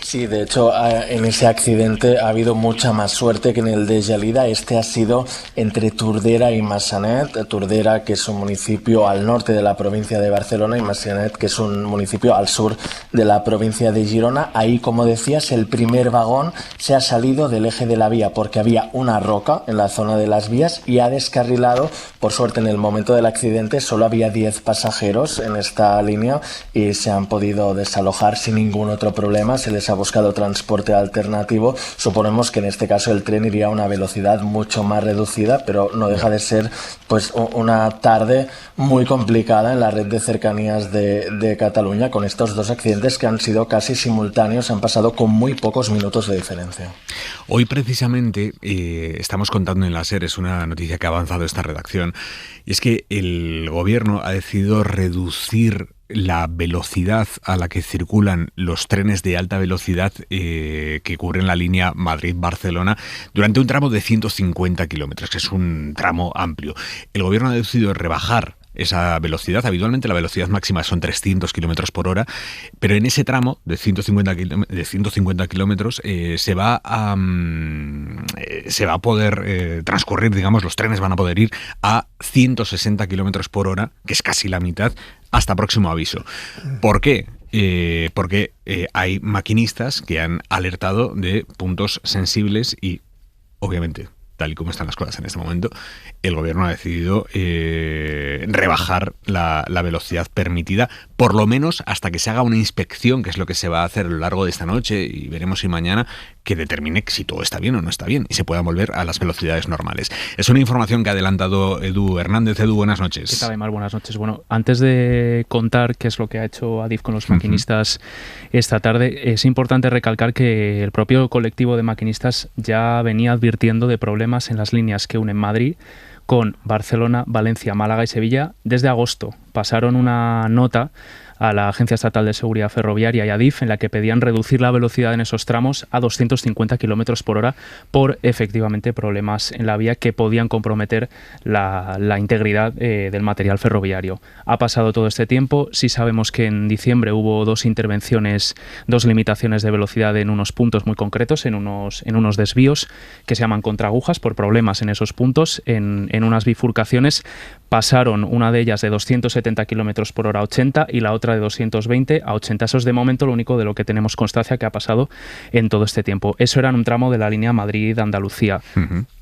Sí, de hecho, en ese accidente ha habido mucha más suerte que en el de Gelida. Este ha sido entre Tordera y Massanet. Tordera, que es un municipio al norte de la provincia de Barcelona, y Massanet, que es un municipio al sur de la provincia de Girona. Ahí, como decías, el primer vagón se ha salido del eje de la vía porque había una roca en la zona de las vías y ha descarrilado. Por suerte, en el momento del accidente solo había 10 pasajeros en esta línea y se han podido desalojar sin ningún otro problema. Se les ha buscado transporte alternativo. Suponemos que en este caso el tren iría a una velocidad mucho más reducida, pero no deja de ser pues una tarde muy complicada en la red de cercanías de Cataluña, con estos dos accidentes que han sido casi simultáneos, han pasado con muy pocos minutos de diferencia. Hoy precisamente estamos contando en la SER, es una noticia que ha avanzado esta redacción, y es que el gobierno ha decidido reducir la velocidad a la que circulan los trenes de alta velocidad que cubren la línea Madrid-Barcelona durante un tramo de 150 kilómetros, que es un tramo amplio. El gobierno ha decidido rebajar esa velocidad. Habitualmente la velocidad máxima son 300 kilómetros por hora, pero en ese tramo de 150 kilómetros se va a poder transcurrir, digamos, los trenes van a poder ir a 160 kilómetros por hora, que es casi la mitad, hasta próximo aviso. ¿Por qué? Porque hay maquinistas que han alertado de puntos sensibles y, obviamente, tal y como están las cosas en este momento, el gobierno ha decidido rebajar la velocidad permitida, por lo menos hasta que se haga una inspección, que es lo que se va a hacer a lo largo de esta noche, y veremos si mañana, que determine si todo está bien o no está bien y se pueda volver a las velocidades normales. Es una información que ha adelantado Edu Hernández. Edu, buenas noches. ¿Qué tal, Aimar? Buenas noches. Bueno, antes de contar qué es lo que ha hecho Adif con los maquinistas esta tarde, es importante recalcar que el propio colectivo de maquinistas ya venía advirtiendo de problemas en las líneas que unen Madrid con Barcelona, Valencia, Málaga y Sevilla desde agosto. Pasaron una nota a la Agencia Estatal de Seguridad Ferroviaria y a Adif, en la que pedían reducir la velocidad en esos tramos a 250 km por hora por efectivamente problemas en la vía que podían comprometer la integridad del material ferroviario. Ha pasado todo este tiempo, sí sabemos que en diciembre hubo 2 intervenciones, 2 limitaciones de velocidad en unos puntos muy concretos, en unos desvíos que se llaman contraagujas por problemas en esos puntos, en unas bifurcaciones. Pasaron una de ellas de 270 km por hora a 80 y la otra de 220 a 80. Eso es de momento lo único de lo que tenemos constancia que ha pasado en todo este tiempo. Eso era en un tramo de la línea Madrid-Andalucía.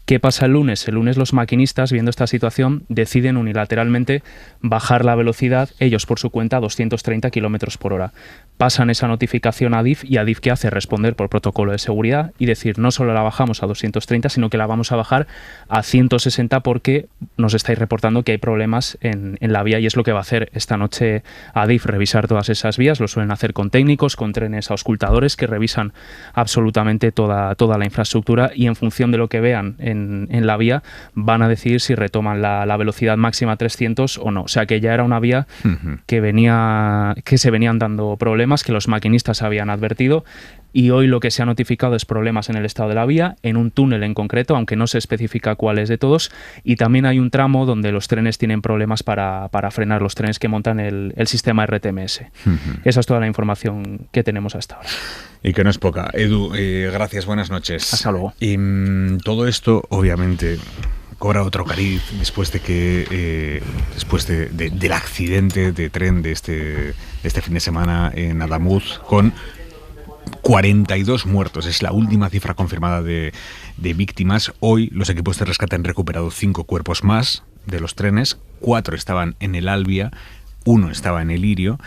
¿Qué pasa el lunes? El lunes los maquinistas, viendo esta situación, deciden unilateralmente bajar la velocidad, ellos por su cuenta, a 230 km por hora. Pasan esa notificación a Adif y Adif, ¿qué hace? Responder por protocolo de seguridad y decir, no solo la bajamos a 230, sino que la vamos a bajar a 160 porque nos estáis reportando que hay problemas en la vía, y es lo que va a hacer esta noche Adif, revisar todas esas vías. Lo suelen hacer con técnicos, con trenes auscultadores que revisan absolutamente toda la infraestructura, y en función de lo que vean en la vía van a decidir si retoman la velocidad máxima 300 o no. O sea que ya era una vía que se venían dando problemas, que los maquinistas habían advertido, y hoy lo que se ha notificado es problemas en el estado de la vía, en un túnel en concreto, aunque no se especifica cuál es de todos, y también hay un tramo donde los trenes tienen problemas para frenar, los trenes que montan el sistema RTMS. Esa es toda la información que tenemos hasta ahora. Y que no es poca. Edu, gracias, buenas noches. Hasta luego. Y todo esto, obviamente, cobra otro cariz después de que del accidente de tren de este fin de semana en Adamuz, con 42 muertos. Es la última cifra confirmada de víctimas. Hoy los equipos de rescate han recuperado 5 cuerpos más de los trenes. 4 estaban en el Albia, 1 estaba en el Lirio.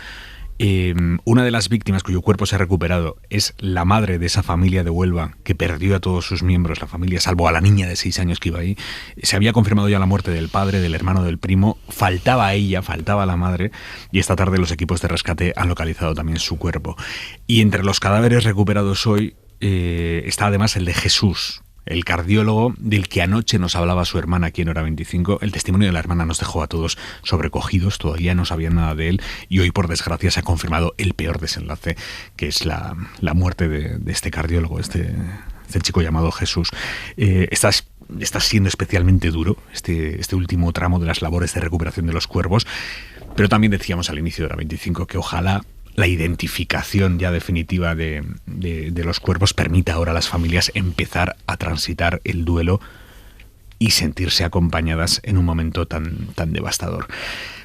Una de las víctimas cuyo cuerpo se ha recuperado es la madre de esa familia de Huelva que perdió a todos sus miembros, la familia, salvo a la niña de 6 años que iba ahí. Se había confirmado ya la muerte del padre, del hermano, del primo. Faltaba ella, faltaba la madre, y esta tarde los equipos de rescate han localizado también su cuerpo. Y entre los cadáveres recuperados hoy está además el de Jesús, el cardiólogo del que anoche nos hablaba su hermana aquí en Hora 25. El testimonio de la hermana nos dejó a todos sobrecogidos, todavía no sabían nada de él, y hoy por desgracia se ha confirmado el peor desenlace, que es la muerte de este cardiólogo, este chico llamado Jesús. Está siendo especialmente duro este último tramo de las labores de recuperación de los cuerpos, pero también decíamos al inicio de Hora 25 que ojalá la identificación ya definitiva de los cuerpos permita ahora a las familias empezar a transitar el duelo y sentirse acompañadas en un momento tan devastador.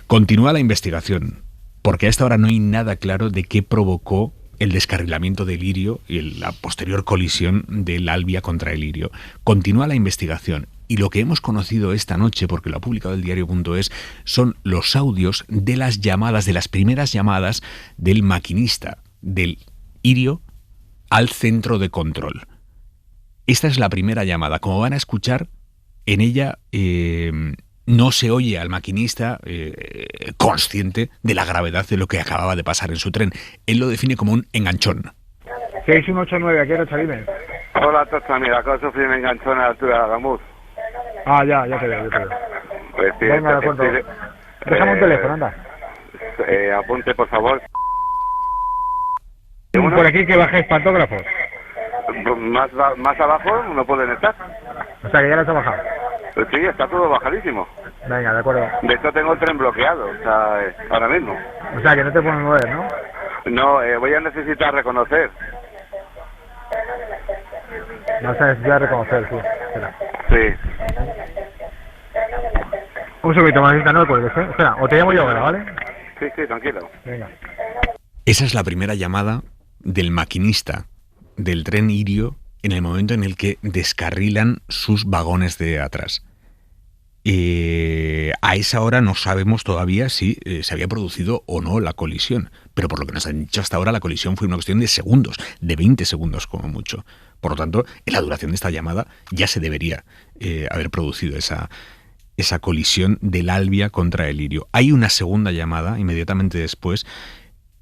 Continúa la investigación, porque a esta hora no hay nada claro de qué provocó el descarrilamiento del Lirio y la posterior colisión del Albia contra el Lirio. Continúa la investigación. Y lo que hemos conocido esta noche, porque lo ha publicado el diario.es, son los audios de las llamadas, de las primeras llamadas del maquinista del Lirio al centro de control. Esta es la primera llamada. Como van a escuchar, en ella no se oye al maquinista consciente de la gravedad de lo que acababa de pasar en su tren. Él lo define como un enganchón. 6189, aquí era Chalime. Hola, Tocha, mira, acabo de sufrir un enganchón a la altura de Adamuz. Ah, ya te veo. Pues sí, venga, de acuerdo. Déjame un teléfono, anda. Apunte, por favor. Por aquí que bajéis pantógrafos. Más abajo no pueden estar. O sea, que ya les ha bajado. Pues sí, está todo bajadísimo. Venga, de acuerdo. De hecho, tengo el tren bloqueado, o sea, ahora mismo. O sea, que no te pueden mover, ¿no? No, voy a necesitar reconocer. No se necesita reconocer, sí. Espera. Sí. Un segundito más, no lo cuelgues, ¿eh? Espera, o te llamo yo ahora, ¿vale? Sí, tranquilo. Venga. Esa es la primera llamada del maquinista del tren Lirio en el momento en el que descarrilan sus vagones de atrás. A esa hora no sabemos todavía si se había producido o no la colisión, pero por lo que nos han dicho hasta ahora, la colisión fue una cuestión de segundos, de 20 segundos como mucho. Por lo tanto, en la duración de esta llamada ya se debería haber producido esa colisión del Albia contra el Lirio. Hay una segunda llamada inmediatamente después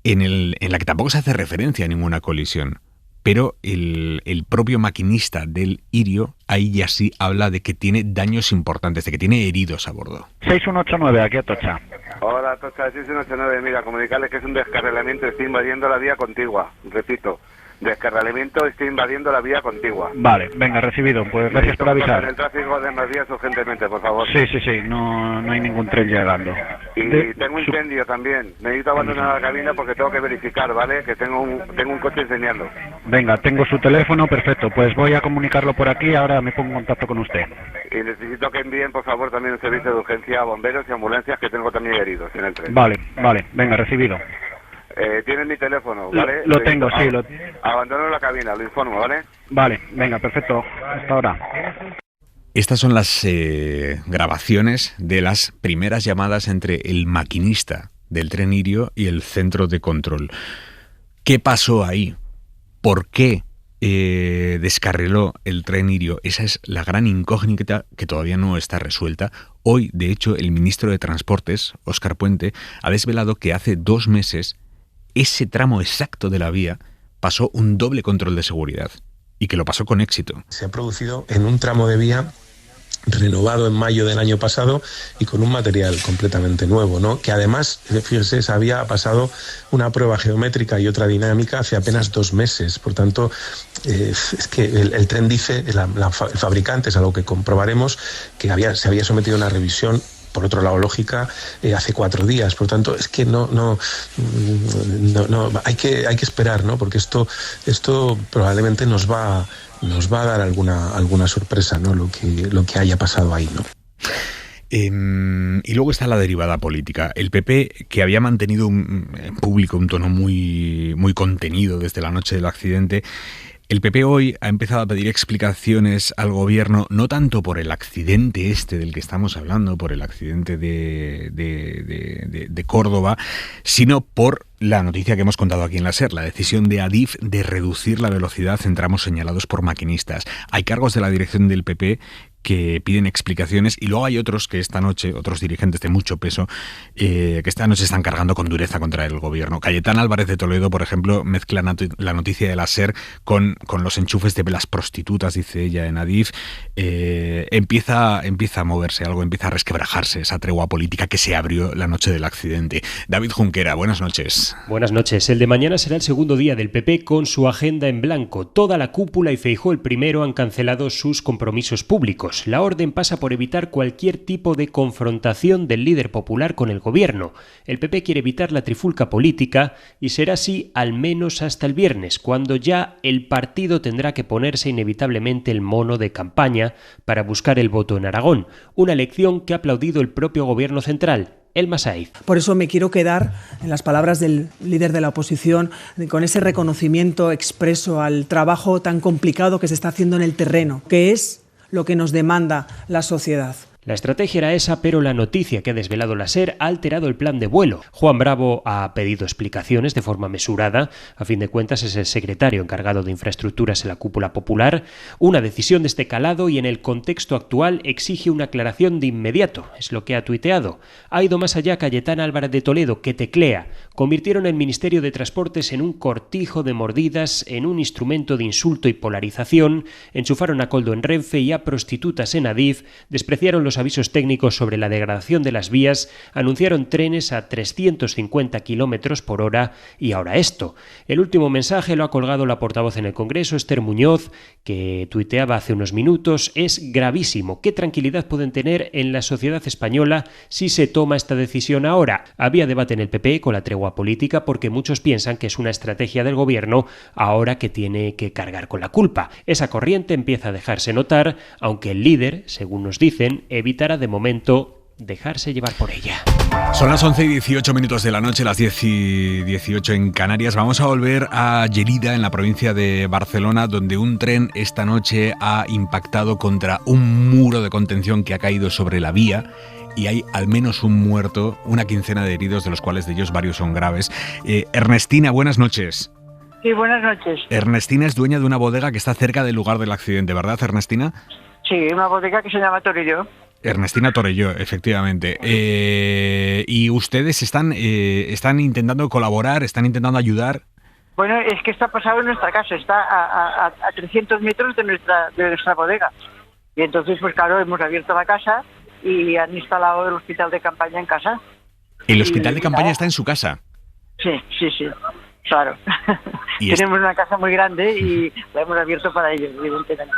en la que tampoco se hace referencia a ninguna colisión, pero el propio maquinista del Irio ahí ya sí habla de que tiene daños importantes, de que tiene heridos a bordo. 6189, aquí Atocha. Hola, Atocha, 6189, mira, comunicarles que es un descarrilamiento, estoy invadiendo la vía contigua, repito. Descarrilamiento, estoy invadiendo la vía contigua. Vale, venga, recibido. Pues gracias por avisar. El tráfico de más vías urgentemente, por favor. Sí, no hay ningún tren llegando. Y tengo un incendio también. Necesito abandonar la cabina porque tengo que verificar, ¿vale? Que tengo un coche enseñando. Venga, tengo su teléfono, perfecto. Pues voy a comunicarlo por aquí, ahora me pongo en contacto con usted. Y necesito que envíen, por favor, también un servicio de urgencia a bomberos y ambulancias, que tengo también heridos en el tren. Vale, venga, recibido. Tienen mi teléfono, ¿vale? Lo tengo, sí. Abandono la cabina, lo informo, ¿vale? Vale, venga, perfecto. Hasta ahora. Estas son las grabaciones de las primeras llamadas entre el maquinista del tren Irio y el centro de control. ¿Qué pasó ahí? ¿Por qué descarriló el tren Irio? Esa es la gran incógnita que todavía no está resuelta. Hoy, de hecho, el ministro de Transportes, Óscar Puente, ha desvelado que hace 2 meses ese tramo exacto de la vía pasó un doble control de seguridad y que lo pasó con éxito. Se ha producido en un tramo de vía renovado en mayo del año pasado y con un material completamente nuevo, ¿no? Que además, fíjese, esa vía ha pasado una prueba geométrica y otra dinámica hace apenas 2 meses. Por tanto, es que el tren dice, el fabricante, es algo que comprobaremos, que se había sometido a una revisión, por otro lado lógica, hace 4 días. Por tanto, es que no hay que esperar, ¿no? Porque esto probablemente nos va a dar alguna sorpresa, ¿no? Lo que haya pasado ahí, ¿no? Y luego está la derivada política. El PP, que había mantenido en público un tono muy, muy contenido desde la noche del accidente, el PP hoy ha empezado a pedir explicaciones al gobierno, no tanto por el accidente del que estamos hablando, por el accidente de Córdoba, sino por la noticia que hemos contado aquí en la SER, la decisión de Adif de reducir la velocidad en tramos señalados por maquinistas. Hay cargos de la dirección del PP que piden explicaciones y luego hay otros que esta noche, otros dirigentes de mucho peso, que esta noche están cargando con dureza contra el gobierno. Cayetana Álvarez de Toledo, por ejemplo, mezcla la noticia de la SER con los enchufes de las prostitutas, dice ella en Adif. Empieza a moverse algo, empieza a resquebrajarse esa tregua política que se abrió la noche del accidente. David Junquera, buenas noches. Buenas noches. El de mañana será el segundo día del PP con su agenda en blanco. Toda la cúpula y Feijóo el primero han cancelado sus compromisos públicos. La orden pasa por evitar cualquier tipo de confrontación del líder popular con el gobierno. El PP quiere evitar la trifulca política y será así al menos hasta el viernes, cuando ya el partido tendrá que ponerse inevitablemente el mono de campaña para buscar el voto en Aragón, una elección que ha aplaudido el propio gobierno central. Elma Saiz. Por eso me quiero quedar en las palabras del líder de la oposición, con ese reconocimiento expreso al trabajo tan complicado que se está haciendo en el terreno, que es lo que nos demanda la sociedad. La estrategia era esa, pero la noticia que ha desvelado la SER ha alterado el plan de vuelo. Juan Bravo ha pedido explicaciones de forma mesurada. A fin de cuentas es el secretario encargado de infraestructuras en la cúpula popular. Una decisión de este calado y en el contexto actual exige una aclaración de inmediato, es lo que ha tuiteado. Ha ido más allá Cayetana Álvarez de Toledo, que teclea. Convirtieron el Ministerio de Transportes en un cortijo de mordidas, en un instrumento de insulto y polarización, enchufaron a Koldo en Renfe y a prostitutas en Adif, despreciaron los avisos técnicos sobre la degradación de las vías, anunciaron trenes a 350 km por hora y ahora esto. El último mensaje lo ha colgado la portavoz en el Congreso, Esther Muñoz, que tuiteaba hace unos minutos: es gravísimo. ¿Qué tranquilidad pueden tener en la sociedad española si se toma esta decisión ahora? Había debate en el PP con la tregua política porque muchos piensan que es una estrategia del gobierno ahora que tiene que cargar con la culpa. Esa corriente empieza a dejarse notar, aunque el líder, según nos dicen, evitará de momento dejarse llevar por ella. Son las 11:18 de la noche, las 10:18 en Canarias. Vamos a volver a Lleida, en la provincia de Barcelona, donde un tren esta noche ha impactado contra un muro de contención que ha caído sobre la vía. Y hay al menos un muerto, una quincena de heridos, de los cuales de ellos varios son graves. Ernestina, buenas noches. Sí, buenas noches. Ernestina es dueña de una bodega que está cerca del lugar del accidente, ¿verdad, Ernestina? Sí, una bodega que se llama Torelló. Ernestina Torelló, efectivamente. Y ustedes están intentando colaborar, están intentando ayudar. Bueno, es que está pasado en nuestra casa, está a 300 metros de nuestra bodega. Y entonces, pues claro, hemos abierto la casa y han instalado el hospital de campaña en casa. ¿El hospital de campaña está en su casa? Sí, claro. Tenemos una casa muy grande y la hemos abierto para ellos, evidentemente.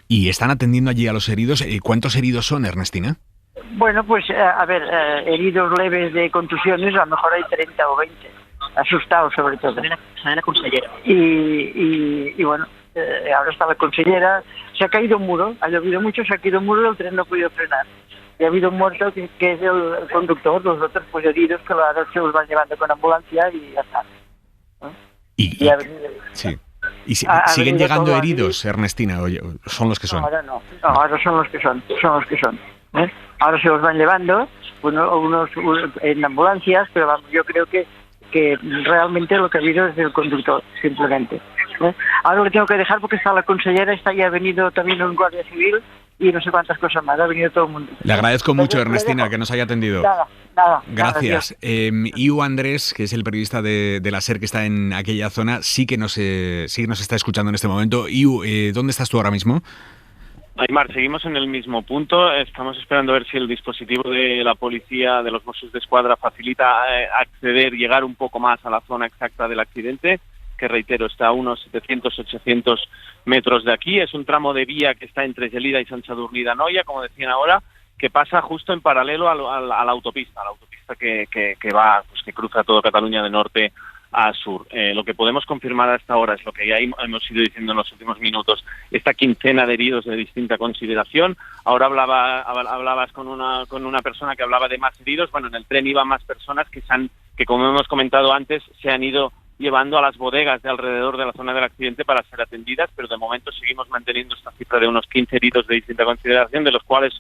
¿Y están atendiendo allí a los heridos? ¿Cuántos heridos son, Ernestina? Bueno, pues a ver, heridos leves de contusiones, a lo mejor hay 30 o 20. Asustados sobre todo. La consellera. Y bueno, ahora está la consellera. Se ha caído un muro, ha llovido mucho, se ha caído un muro y el tren no ha podido frenar. Y ha habido un muerto que es el conductor, los otros pues heridos que ahora se los van llevando con ambulancia y ya está. ¿No? Sí. ¿Y siguen llegando heridos, Ernestina? ¿O son los que son? Ahora no, ahora son los que son. ¿Eh? Ahora se los van llevando, unos en ambulancias, pero vamos, yo creo que realmente lo que ha habido es el conductor, simplemente. ¿Eh? Ahora lo tengo que dejar porque está la consellera, ha venido también un guardia civil y no sé cuántas cosas más, ha venido todo el mundo. Le agradezco mucho, Ernestina, que nos haya atendido. Nada. Gracias. Iu Andrés, que es el periodista de la SER que está en aquella zona, sí que nos está escuchando en este momento. Iu, ¿dónde estás tú ahora mismo? Aymar, seguimos en el mismo punto. Estamos esperando a ver si el dispositivo de la policía, de los Mossos d'Esquadra, facilita llegar un poco más a la zona exacta del accidente, que reitero, está a unos 700-800 metros de aquí. Es un tramo de vía que está entre Gelida y Sant Sadurní d'Anoia, como decían ahora, que pasa justo en paralelo a la autopista que va, pues que cruza todo Cataluña de norte a sur. Lo que podemos confirmar hasta ahora es lo que ya hemos ido diciendo en los últimos minutos, esta quincena de heridos de distinta consideración. Ahora hablabas con una persona que hablaba de más heridos. Bueno, en el tren iban más personas que como hemos comentado antes, se han ido llevando a las bodegas de alrededor de la zona del accidente para ser atendidas, pero de momento seguimos manteniendo esta cifra de unos 15 heridos de distinta consideración, de los cuales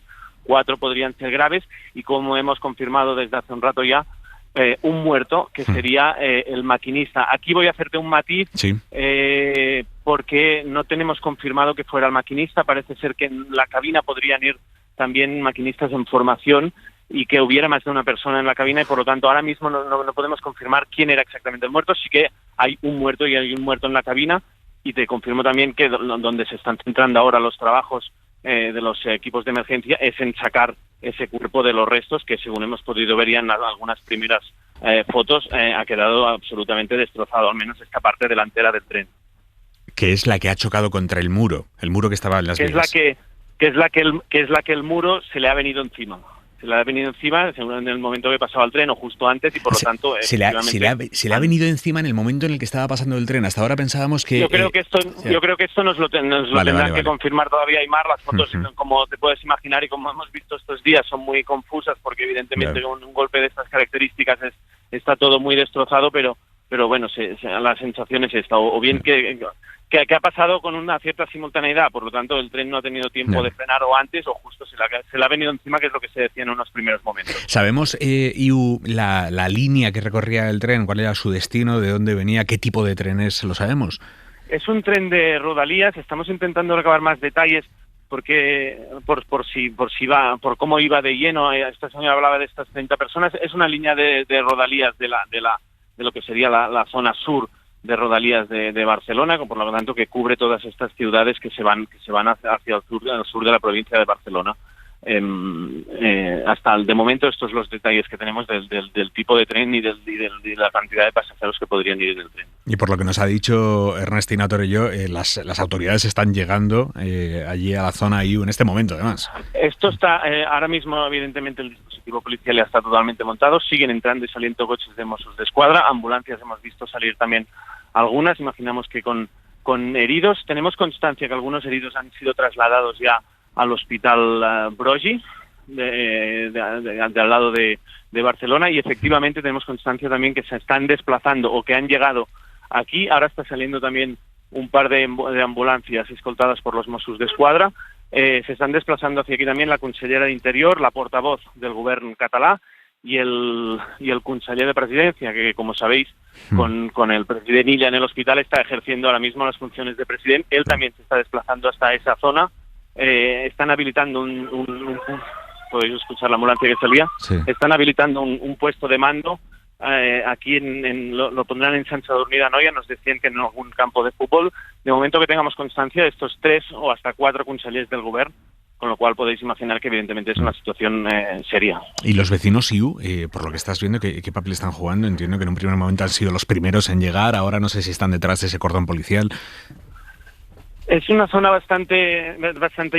4 podrían ser graves, y como hemos confirmado desde hace un rato ya, un muerto, que sería el maquinista. Aquí voy a hacerte un matiz, porque no tenemos confirmado que fuera el maquinista. Parece ser que en la cabina podrían ir también maquinistas en formación y que hubiera más de una persona en la cabina, y por lo tanto ahora mismo no podemos confirmar quién era exactamente el muerto. Sí que hay un muerto y hay un muerto en la cabina, y te confirmo también que donde se están centrando ahora los trabajos de los equipos de emergencia es en sacar ese cuerpo de los restos, que según hemos podido ver ya en algunas primeras fotos, ha quedado absolutamente destrozado, al menos esta parte delantera del tren. Que es la que ha chocado contra el muro que estaba en las vías. Que es la que el muro se le ha venido encima. Se le ha venido encima en el momento que pasaba el tren o justo antes, y por lo tanto... Se le ha venido encima en el momento en el que estaba pasando el tren. Hasta ahora pensábamos que... Yo creo que esto nos lo tendrán que confirmar todavía, Aymar. Las fotos, como te puedes imaginar y como hemos visto estos días, son muy confusas, porque evidentemente con un golpe de estas características está todo muy destrozado, pero bueno, la sensación es esta, o bien que ha pasado con una cierta simultaneidad, por lo tanto el tren no ha tenido tiempo de frenar o antes, o justo se le ha venido encima, que es lo que se decía en unos primeros momentos. ¿Sabemos, Iu, la línea que recorría el tren, cuál era su destino, de dónde venía, qué tipo de tren es? ¿Lo sabemos? Es un tren de Rodalías. Estamos intentando recabar más detalles porque por cómo iba de lleno. Esta señora hablaba de estas 30 personas. Es una línea de Rodalías de lo que sería la zona sur de Rodalías de Barcelona, por lo tanto que cubre todas estas ciudades que se van hacia el sur de la provincia de Barcelona. Hasta de momento estos son los detalles que tenemos del tipo de tren y de la cantidad de pasajeros que podrían ir en el tren. Y por lo que nos ha dicho Ernestina Torelló, las autoridades están llegando allí a la zona IU en este momento, además. Esto está, ahora mismo evidentemente el dispositivo policial ya está totalmente montado, siguen entrando y saliendo coches de Mossos d'Esquadra, ambulancias hemos visto salir también algunas, imaginamos que con heridos. Tenemos constancia que algunos heridos han sido trasladados ya al hospital Brogi, de al lado de Barcelona, y efectivamente tenemos constancia también que se están desplazando o que han llegado aquí. Ahora está saliendo también un par de ambulancias escoltadas por los Mossos d'Esquadra. Se están desplazando hacia aquí también la consellera de Interior, la portavoz del govern català y el conseller de Presidencia, que como sabéis, con el presidente Illa en el hospital está ejerciendo ahora mismo las funciones de presidente. Él también se está desplazando hasta esa zona. Están habilitando podéis escuchar la ambulancia que salía. Sí. Están habilitando un puesto de mando aquí lo pondrán en Sant Sadurní d'Anoia, nos decían que en algún campo de fútbol. De momento que tengamos constancia de estos 3 o hasta 4 consellers del govern, con lo cual podéis imaginar que evidentemente es una situación seria. ¿Y los vecinos IU, por lo que estás viendo, qué papel están jugando? Entiendo que en un primer momento han sido los primeros en llegar, ahora no sé si están detrás de ese cordón policial. Es una zona bastante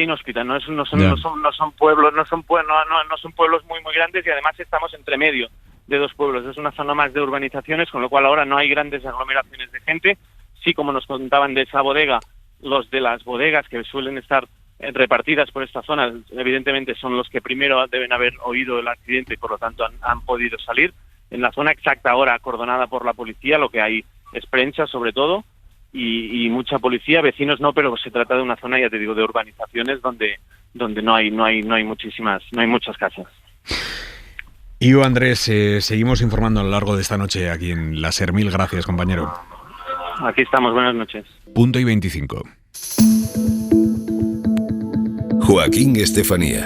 inhóspita, no son pueblos, no son pueblos muy grandes, y además estamos entre medio de 2 pueblos. Es una zona más de urbanizaciones, con lo cual ahora no hay grandes aglomeraciones de gente. Sí, como nos contaban de esa bodega, los de las bodegas que suelen estar repartidas por esta zona, evidentemente son los que primero deben haber oído el accidente y por lo tanto han podido salir. En la zona exacta ahora acordonada por la policía, lo que hay es prensa sobre todo y mucha policía, vecinos no, pero se trata de una zona, ya te digo, de urbanizaciones donde no hay muchas casas. Iu, Andrés, seguimos informando a lo largo de esta noche aquí en la SER. Mil gracias, compañero. Aquí estamos, buenas noches. Punto y 25. Joaquín Estefanía.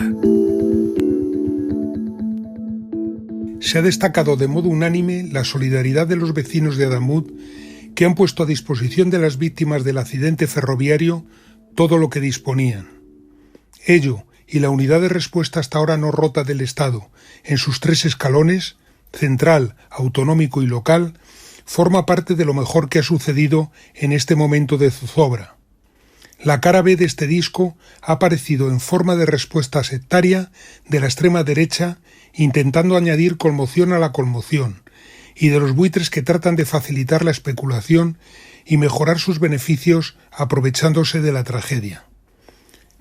Se ha destacado de modo unánime la solidaridad de los vecinos de Adamut, que han puesto a disposición de las víctimas del accidente ferroviario todo lo que disponían. Ello y la unidad de respuesta hasta ahora no rota del Estado, en sus 3 escalones, central, autonómico y local, forma parte de lo mejor que ha sucedido en este momento de zozobra. La cara B de este disco ha aparecido en forma de respuesta sectaria de la extrema derecha, intentando añadir conmoción a la conmoción, y de los buitres que tratan de facilitar la especulación y mejorar sus beneficios aprovechándose de la tragedia.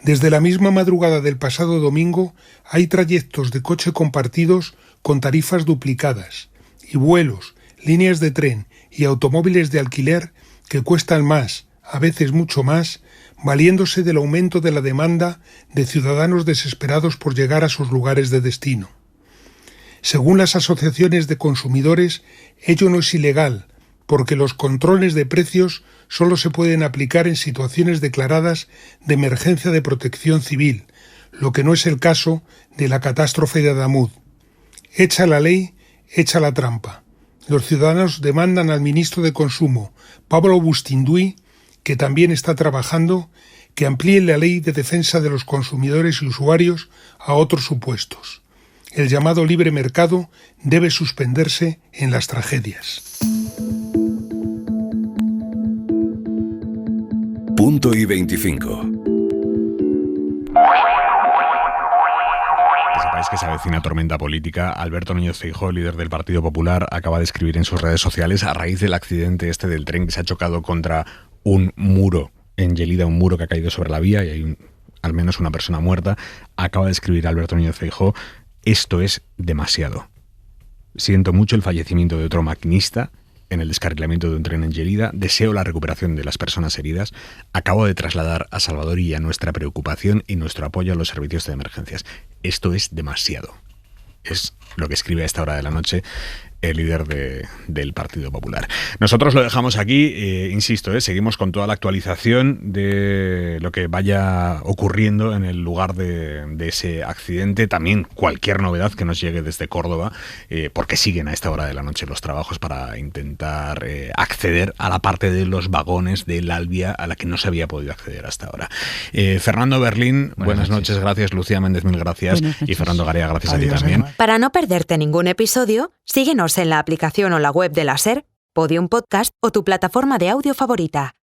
Desde la misma madrugada del pasado domingo hay trayectos de coche compartidos con tarifas duplicadas, y vuelos, líneas de tren y automóviles de alquiler que cuestan más, a veces mucho más, valiéndose del aumento de la demanda de ciudadanos desesperados por llegar a sus lugares de destino. Según las asociaciones de consumidores, ello no es ilegal, porque los controles de precios solo se pueden aplicar en situaciones declaradas de emergencia de protección civil, lo que no es el caso de la catástrofe de Adamut. Hecha la ley, hecha la trampa. Los ciudadanos demandan al ministro de Consumo, Pablo Bustinduy, que también está trabajando, que amplíe la ley de defensa de los consumidores y usuarios a otros supuestos. El llamado libre mercado debe suspenderse en las tragedias. Punto y 25. Sepáis que se avecina tormenta política. Alberto Núñez Feijóo, líder del Partido Popular, acaba de escribir en sus redes sociales, a raíz del accidente del tren que se ha chocado contra un muro en Lleida, un muro que ha caído sobre la vía y hay al menos una persona muerta. Acaba de escribir Alberto Núñez Feijóo: esto es demasiado. Siento mucho el fallecimiento de otro maquinista en el descarrilamiento de un tren en Lleida. Deseo la recuperación de las personas heridas. Acabo de trasladar a Salvador Illa nuestra preocupación y nuestro apoyo a los servicios de emergencias. Esto es demasiado. Es lo que escribe a esta hora de la noche el líder del Partido Popular. Nosotros lo dejamos aquí, insisto, seguimos con toda la actualización de lo que vaya ocurriendo en el lugar de ese accidente. También cualquier novedad que nos llegue desde Córdoba, porque siguen a esta hora de la noche los trabajos para intentar acceder a la parte de los vagones del Albia a la que no se había podido acceder hasta ahora. Fernando Berlín, buenas noches, gracias. Lucía Méndez, mil gracias. Y Fernando Garea, gracias. Adiós, a ti también. Para no perderte ningún episodio, síguenos en la aplicación o la web de la SER, Podium Podcast o tu plataforma de audio favorita.